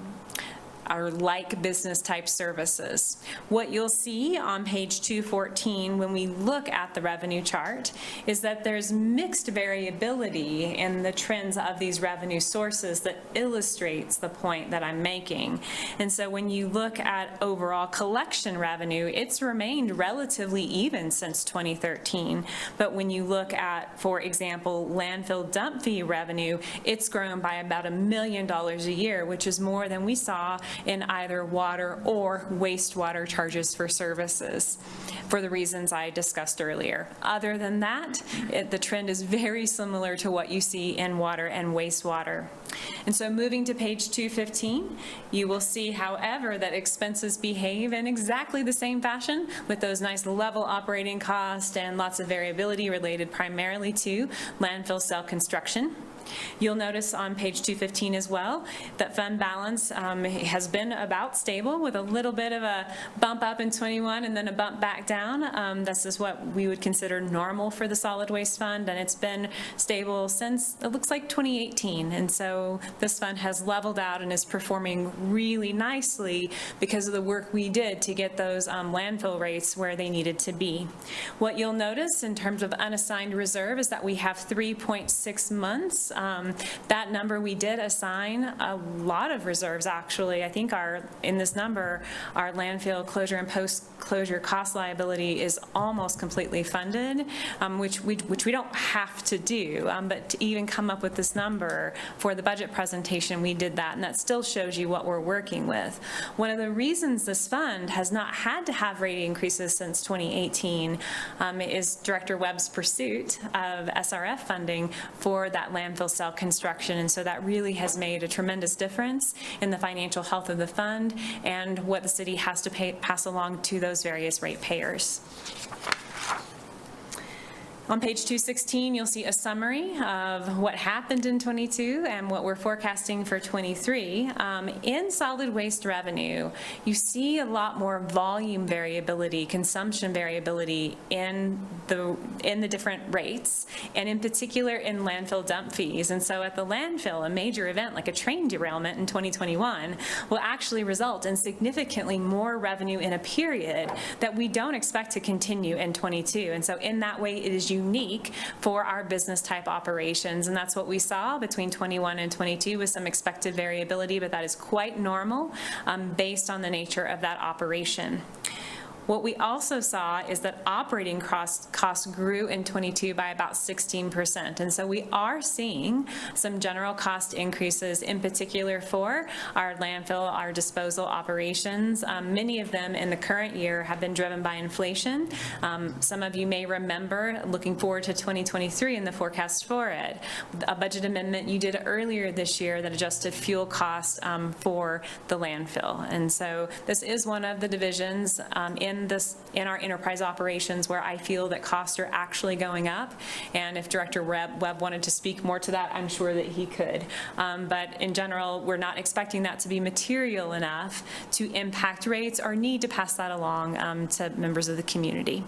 our like business type services. What you'll see on page 214 when we look at the revenue chart is that there's mixed variability in the trends of these revenue sources that illustrates the point that I'm making. And so when you look at overall collection revenue, it's remained relatively even since 2013. But when you look at, for example, landfill dump fee revenue, it's grown by about $1 million a year, which is more than we saw in either water or wastewater charges for services, for the reasons I discussed earlier. Other than that, the trend is very similar to what you see in water and wastewater. And so moving to page 215, you will see, however, that expenses behave in exactly the same fashion, with those nice level operating costs and lots of variability related primarily to landfill cell construction. You'll notice on page 215 as well that fund balance has been about stable, with a little bit of a bump up in 21 and then a bump back down. This is what we would consider normal for the solid waste fund, and it's been stable since, it looks like, 2018. And so this fund has leveled out and is performing really nicely because of the work we did to get those landfill rates where they needed to be. What you'll notice in terms of unassigned reserve is that we have 3.6 months. That number, we did assign a lot of reserves, actually. I think in this number, our landfill closure and post-closure cost liability is almost completely funded, which we don't have to do. But to even come up with this number for the budget presentation, we did that, and that still shows you what we're working with. One of the reasons this fund has not had to have rate increases since 2018 is Director Webb's pursuit of SRF funding for that landfill cell construction, and so that really has made a tremendous difference in the financial health of the fund and what the city has to pass along to those various ratepayers. On page 216, you'll see a summary of what happened in 22 and what we're forecasting for 23. In solid waste revenue, you see a lot more volume variability, consumption variability in the different rates, and in particular in landfill dump fees. And so at the landfill, a major event like a train derailment in 2021 will actually result in significantly more revenue in a period that we don't expect to continue in 22. And so in that way, it is unique for our business type operations, and that's what we saw between 21 and 22 with some expected variability, but that is quite normal based on the nature of that operation. What we also saw is that operating costs grew in 22 by about 16%. And so we are seeing some general cost increases, in particular for our landfill, our disposal operations. Many of them in the current year have been driven by inflation. Some of you may remember, looking forward to 2023 and the forecast for it, a budget amendment you did earlier this year that adjusted fuel costs for the landfill. And so this is one of the divisions in our enterprise operations where I feel that costs are actually going up. And if Director Webb wanted to speak more to that, I'm sure that he could. But in general, we're not expecting that to be material enough to impact rates or need to pass that along to members of the community.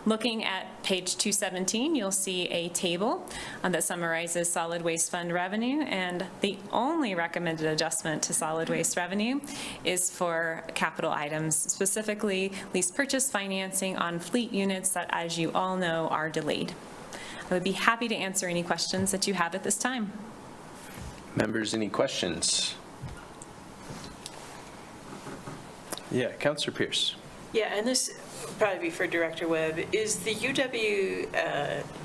Looking at page 217, you'll see a table that summarizes solid waste fund revenue, and the only recommended adjustment to solid waste revenue is for capital items, specifically lease purchase financing on fleet units that, as you all know, are delayed. I would be happy to answer any questions that you have at this time. Members, any questions? Yeah, Councillor Pierce. Yeah, and this would probably be for Director Webb. Is the UW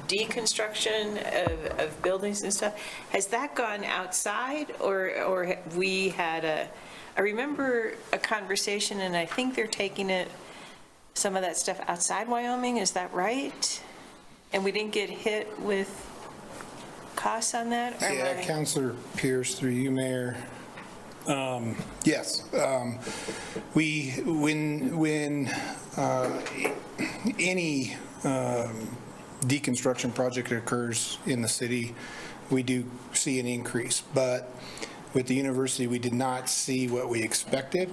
deconstruction of buildings and stuff, has that gone outside, or have we had I remember a conversation, and I think they're taking some of that stuff outside Wyoming, is that right? And we didn't get hit with costs on that? Or Yeah, Councillor Pierce, through you, Mayor. Yes, when any deconstruction project occurs in the city, we do see an increase. But with the university, we did not see what we expected.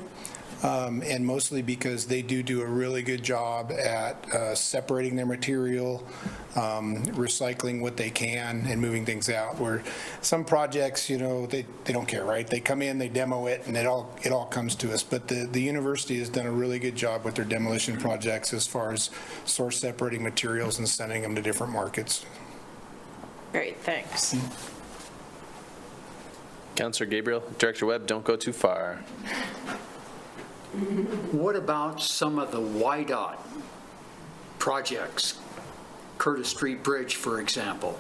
and mostly because they do a really good job at separating their material, recycling what they can, and moving things out. Where some projects, they don't care, right? They come in, they demo it, and it all comes to us. But the university has done a really good job with their demolition projects as far as source separating materials and sending them to different markets. Great, thanks. Councilor Gabriel, Director Webb, don't go too far. What about some of the YDOT projects? Curtis Street Bridge, for example.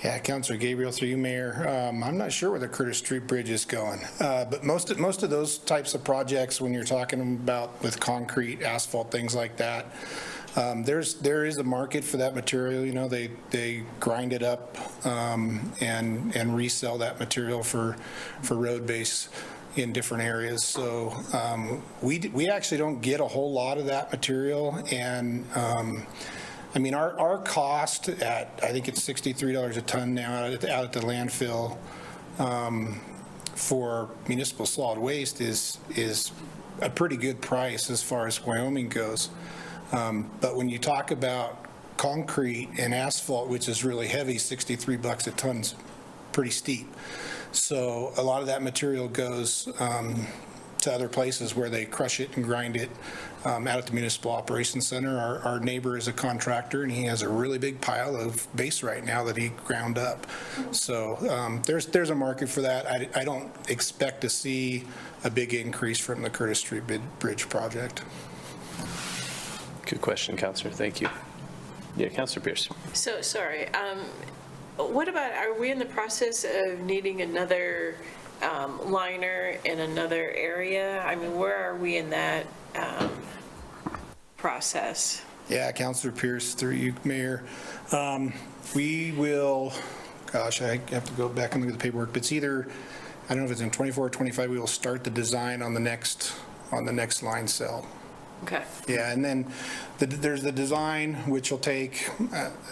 Yeah, Councilor Gabriel, through you, Mayor. I'm not sure where the Curtis Street Bridge is going, but most of those types of projects, when you're talking about with concrete, asphalt, things like that, there is a market for that material. They grind it up and resell that material for road base in different areas. So we actually don't get a whole lot of that material, and our cost at, I think it's $63 a ton now out at the landfill for municipal solid waste is a pretty good price as far as Wyoming goes. But when you talk about concrete and asphalt, which is really heavy, $63 a ton's pretty steep. So a lot of that material goes to other places where they crush it and grind it out at the Municipal Operations Center. Our neighbor is a contractor, and he has a really big pile of base right now that he ground up. So there's a market for that. I don't expect to see a big increase from the Curtis Street Bridge project. Good question, Councilor. Thank you. Yeah, Councilor Pierce. So, sorry, what about, are we in the process of needing another liner in another area? I mean, where are we in that process? Yeah, Councilor Pierce, through you, Mayor. We will, gosh, I have to go back and look at the paperwork, but it's either, I don't know if it's in 24 or 25, we will start the design on the next line cell. Okay. Yeah, and then there's the design, which will take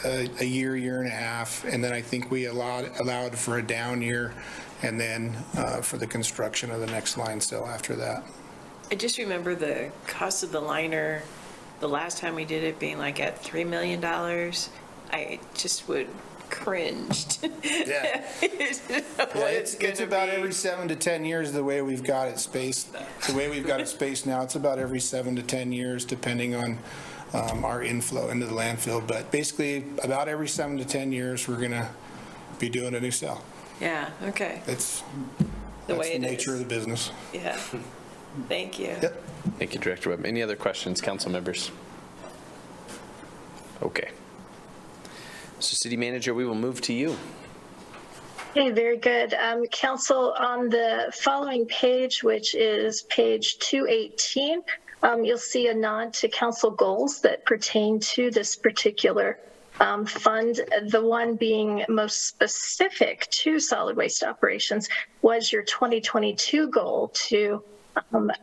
a year and a half, and then I think we allowed for a down year, and then for the construction of the next line cell after that. I just remember the cost of the liner, the last time we did it being like at $3 million. I just would cringed. Yeah. It's about every 7 to 10 years the way we've got it spaced. The way we've got it spaced now, it's about every 7 to 10 years depending on our inflow into the landfill. But basically, about every 7 to 10 years, we're going to be doing a new cell. Yeah, okay. That's The way the it nature is. of the business. Yeah. Thank you. Yep. Thank you, Director Webb. Any other questions, council members? Okay. So City Manager, we will move to you. Okay, very good. Council, on the following page, which is page 218, you'll see a nod to council goals that pertain to this particular fund. The one being most specific to solid waste operations was your 2022 goal to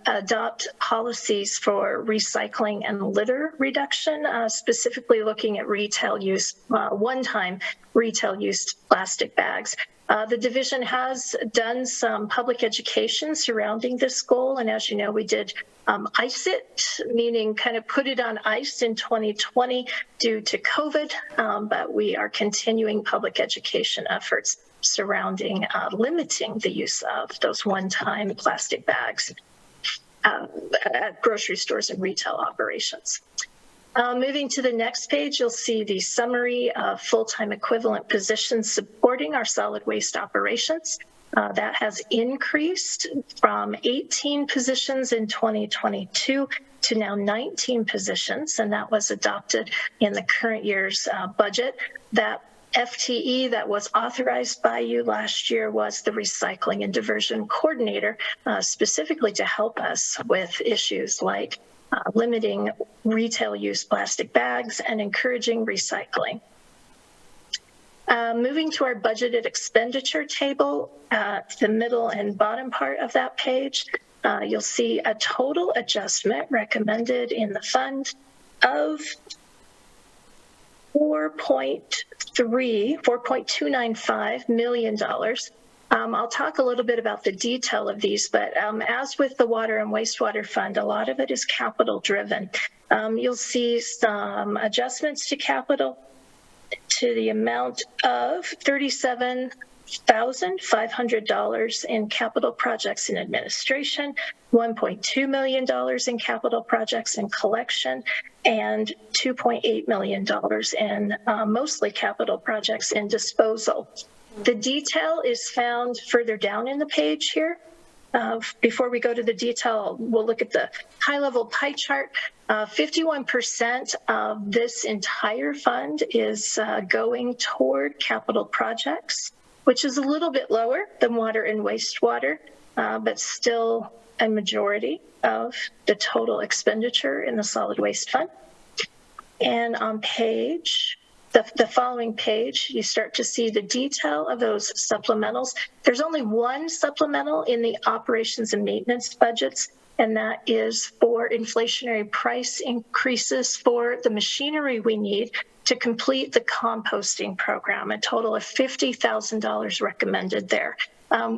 adopt policies for recycling and litter reduction, specifically looking at retail use, one-time retail use plastic bags. The division has done some public education surrounding this goal, and as you know, we did ice it, meaning kind of put it on ice in 2020 due to COVID, but we are continuing public education efforts surrounding limiting the use of those one-time plastic bags at grocery stores and retail operations. Moving to the next page, you'll see the summary of full-time equivalent positions supporting our solid waste operations. That has increased from 18 positions in 2022 to now 19 positions, and that was adopted in the current year's budget. That FTE that was authorized by you last year was the recycling and diversion coordinator, specifically to help us with issues like limiting retail use plastic bags and encouraging recycling. Moving to our budgeted expenditure table, the middle and bottom part of that page, you'll see a total adjustment recommended in the fund of $4.295 million. I'll talk a little bit about the detail of these, but as with the Water and Wastewater Fund, a lot of it is capital driven. You'll see some adjustments to capital to the amount of $37,500 in capital projects in administration, $1.2 million in capital projects in collection, and $2.8 million in mostly capital projects in disposal. The detail is found further down in the page here. Before we go to the detail, we'll look at the high-level pie chart. 51% of this entire fund is going toward capital projects, which is a little bit lower than water and wastewater, but still a majority of the total expenditure in the solid waste fund. And on the following page, you start to see the detail of those supplementals. There's only one supplemental in the operations and maintenance budgets, and that is for inflationary price increases for the machinery we need to complete the composting program, a total of $50,000 recommended there.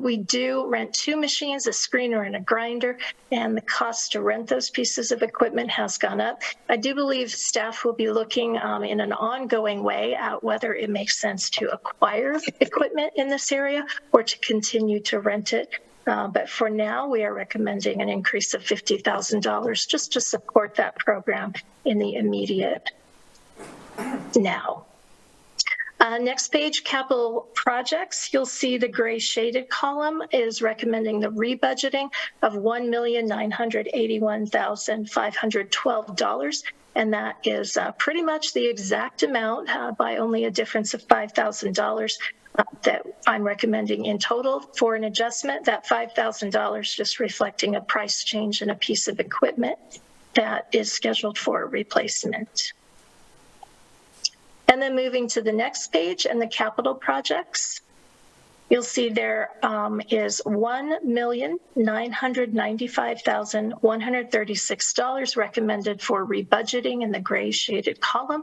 We do rent 2 machines, a screener and a grinder, and the cost to rent those pieces of equipment has gone up. I do believe staff will be looking in an ongoing way at whether it makes sense to acquire equipment in this area or to continue to rent it. But for now, we are recommending an increase of $50,000 just to support that program in the immediate now. Next page, capital projects. You'll see the gray shaded column is recommending the rebudgeting of $1,981,512. And that is pretty much the exact amount by only a difference of $5,000 that I'm recommending in total for an adjustment. That $5,000 just reflecting a price change in a piece of equipment that is scheduled for replacement. And then moving to the next page and the capital projects, you'll see there is $1,995,136 recommended for rebudgeting in the gray shaded column,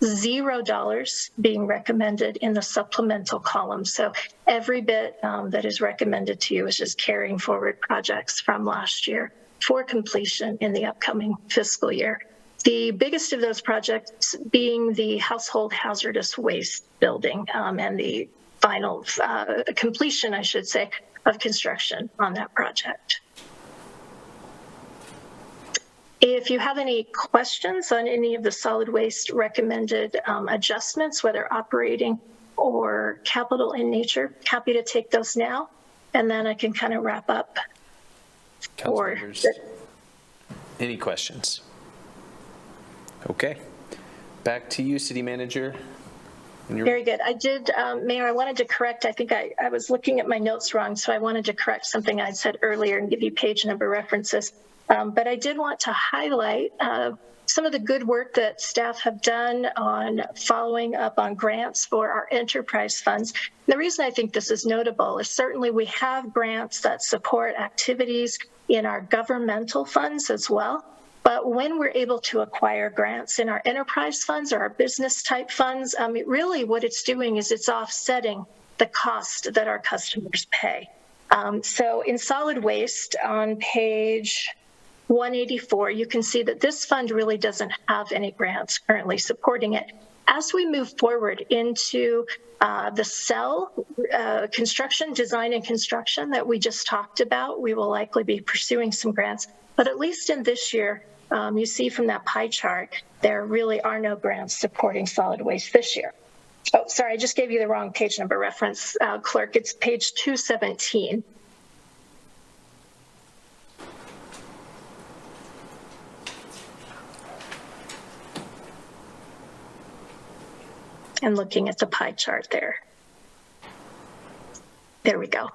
$0 being recommended in the supplemental column. So every bit that is recommended to you is just carrying forward projects from last year for completion in the upcoming fiscal year. The biggest of those projects being the household hazardous waste building and the final completion, I should say, of construction on that project. If you have any questions on any of the solid waste recommended adjustments, whether operating or capital in nature, happy to take those now, and then I can kind of wrap up. Any questions? Okay, back to you, City Manager. Very good. I did, Mayor, I wanted to correct, I think I was looking at my notes wrong, so I wanted to correct something I said earlier and give you page number references. But I did want to highlight some of the good work that staff have done on following up on grants for our enterprise funds. The reason I think this is notable is certainly we have grants that support activities in our governmental funds as well. But when we're able to acquire grants in our enterprise funds or our business type funds, really what it's doing is it's offsetting the cost that our customers pay. So in solid waste on page 184, you can see that this fund really doesn't have any grants currently supporting it. As we move forward into the cell construction, design and construction that we just talked about, we will likely be pursuing some grants. But at least in this year, you see from that pie chart, there really are no grants supporting solid waste this year. Oh, sorry, I just gave you the wrong page number reference, Clerk. It's page 217. And looking at the pie chart there. There we go.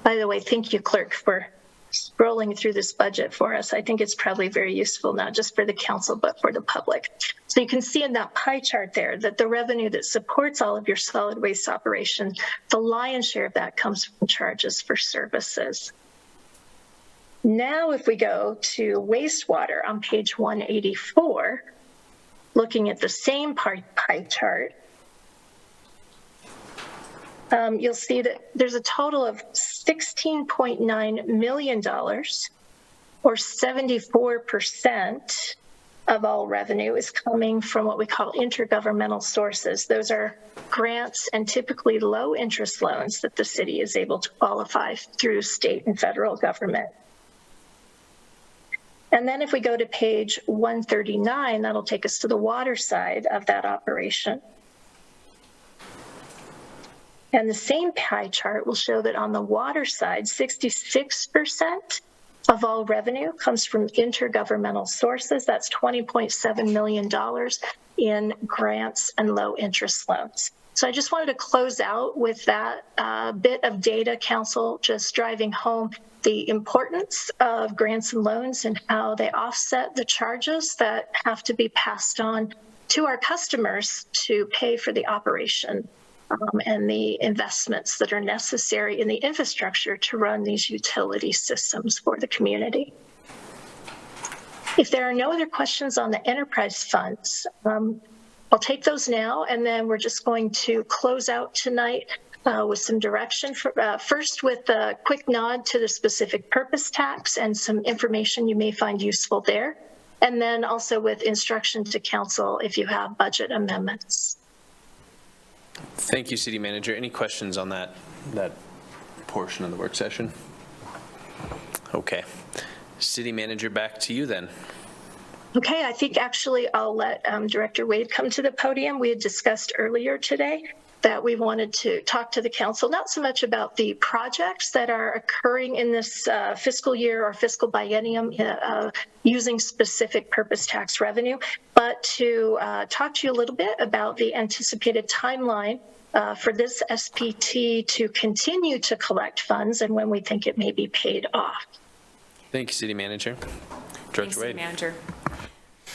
By the way, thank you, Clerk, for scrolling through this budget for us. I think it's probably very useful, not just for the council, but for the public. So you can see in that pie chart there that the revenue that supports all of your solid waste operations, the lion's share of that comes from charges for services. Now, if we go to wastewater on page 184, looking at the same pie chart, you'll see that there's a total of $16.9 million, or 74% of all revenue is coming from what we call intergovernmental sources. Those are grants and typically low interest loans that the city is able to qualify through state and federal government. And then if we go to page 139, that'll take us to the water side of that operation. And the same pie chart will show that on the water side, 66% of all revenue comes from intergovernmental sources. That's $20.7 million in grants and low interest loans. So I just wanted to close out with that bit of data, Council, just driving home the importance of grants and loans and how they offset the charges that have to be passed on to our customers to pay for the operation and the investments that are necessary in the infrastructure to run these utility systems for the community. If there are no other questions on the enterprise funds, I'll take those now, and then we're just going to close out tonight with some direction. First, with a quick nod to the specific purpose tax and some information you may find useful there, and then also with instruction to council if you have budget amendments. Thank you, City Manager. Any questions on that portion of the work session? Okay. City Manager, back to you then. Okay, I think actually I'll let Director Wade come to the podium. We had discussed earlier today that we wanted to talk to the council, not so much about the projects that are occurring in this fiscal year or fiscal biennium using specific purpose tax revenue, but to talk to you a little bit about the anticipated timeline for this SPT to continue to collect funds and when we think it may be paid off. Thank you, City Manager. Director Wade. City Manager.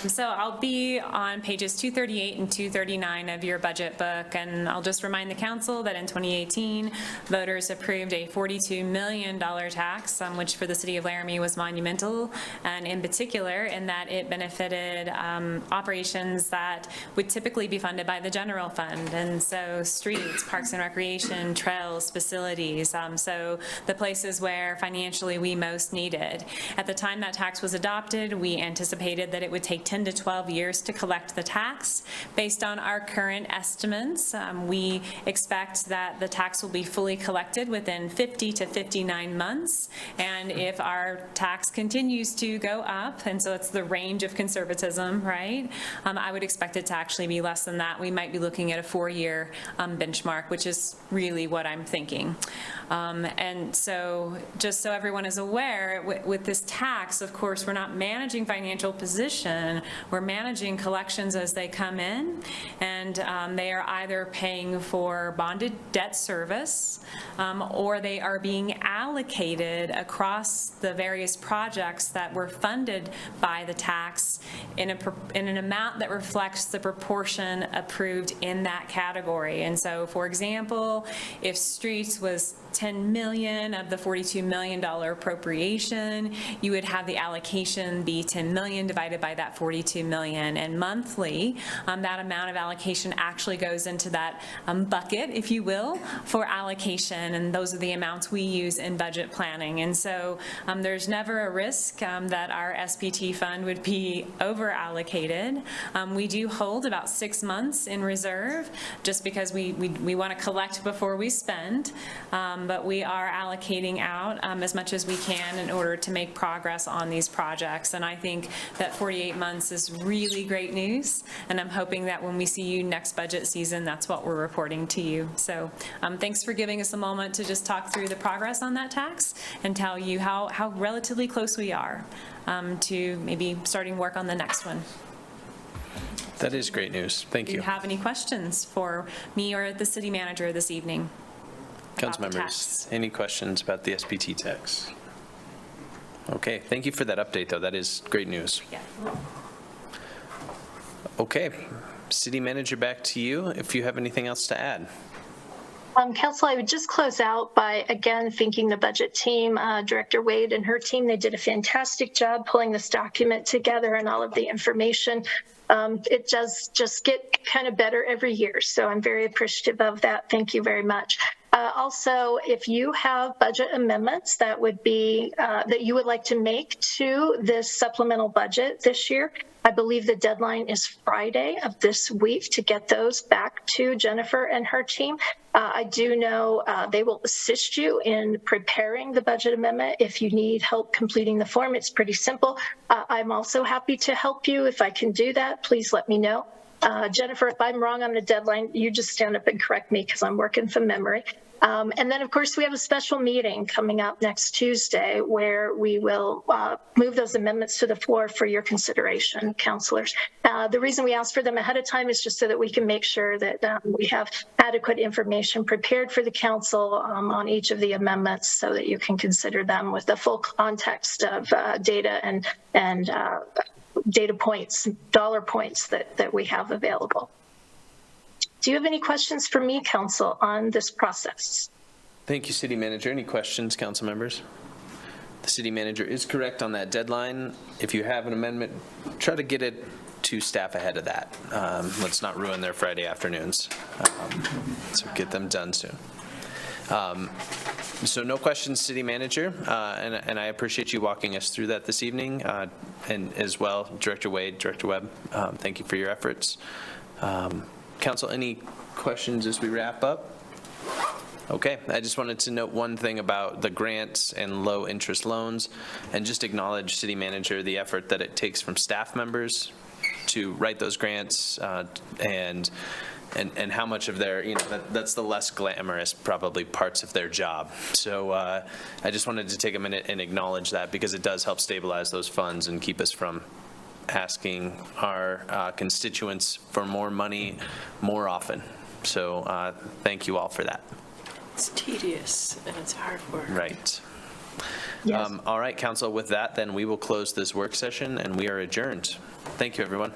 So I'll be on pages 238 and 239 of your budget book, and I'll just remind the council that in 2018, voters approved a $42 million tax, which for the city of Laramie was monumental, and in particular in that it benefited operations that would typically be funded by the general fund, and so streets, parks and recreation, trails, facilities, so the places where financially we most needed. At the time that tax was adopted, we anticipated that it would take 10 to 12 years to collect the tax. Based on our current estimates, we expect that the tax will be fully collected within 50 to 59 months. And if our tax continues to go up, and so it's the range of conservatism, right? I would expect it to actually be less than that. We might be looking at a 4-year benchmark, which is really what I'm thinking. And so just so everyone is aware, with this tax, of course, we're not managing financial position, we're managing collections as they come in, and they are either paying for bonded debt service or they are being allocated across the various projects that were funded by the tax in an amount that reflects the proportion approved in that category. And so, for example, if streets was $10 million of the $42 million appropriation, you would have the allocation be $10 million divided by that $42 million. And monthly, that amount of allocation actually goes into that bucket, if you will, for allocation. And those are the amounts we use in budget planning. And so there's never a risk that our SPT fund would be over allocated. We do hold about 6 months in reserve just because we want to collect before we spend. But we are allocating out as much as we can in order to make progress on these projects. And I think that 48 months is really great news. And I'm hoping that when we see you next budget season, that's what we're reporting to you. So thanks for giving us a moment to just talk through the progress on that tax and tell you how relatively close we are to maybe starting work on the next one. That is great news. Thank you. Do you have any questions for me or the city manager this evening? Council members, any questions about the SPT tax? Okay, thank you for that update, though. That is great news. Yeah. Okay, City Manager, back to you if you have anything else to add. Council, I would just close out by, again, thanking the budget team, Director Wade and her team. They did a fantastic job pulling this document together and all of the information. It does just get kind of better every year. So I'm very appreciative of that. Thank you very much. Also, if you have budget amendments that would be, that you would like to make to this supplemental budget this year, I believe the deadline is Friday of this week to get those back to Jennifer and her team. I do know they will assist you in preparing the budget amendment. If you need help completing the form, it's pretty simple. I'm also happy to help you. If I can do that, please let me know. Jennifer, if I'm wrong on the deadline, you just stand up and correct me because I'm working from memory. And then, of course, we have a special meeting coming up next Tuesday where we will move those amendments to the floor for your consideration, councilors. The reason we ask for them ahead of time is just so that we can make sure that we have adequate information prepared for the council on each of the amendments so that you can consider them with the full context of data and data points, dollar points that we have available. Do you have any questions for me, Council, on this process? Thank you, City Manager. Any questions, council members? The City Manager is correct on that deadline. If you have an amendment, try to get it to staff ahead of that. Let's not ruin their Friday afternoons. So get them done soon. So no questions, City Manager, and I appreciate you walking us through that this evening, and as well, Director Wade, Director Webb, thank you for your efforts. Council, any questions as we wrap up? Okay, I just wanted to note one thing about the grants and low interest loans, and just acknowledge, City Manager, the effort that it takes from staff members to write those grants, and how much of their, that's the less glamorous probably parts of their job. So I just wanted to take a minute and acknowledge that, because it does help stabilize those funds and keep us from asking our constituents for more money more often. So thank you all for that. It's tedious and it's hard work. Right. Yes. All right, council, with that, then we will close this work session and we are adjourned. Thank you, everyone.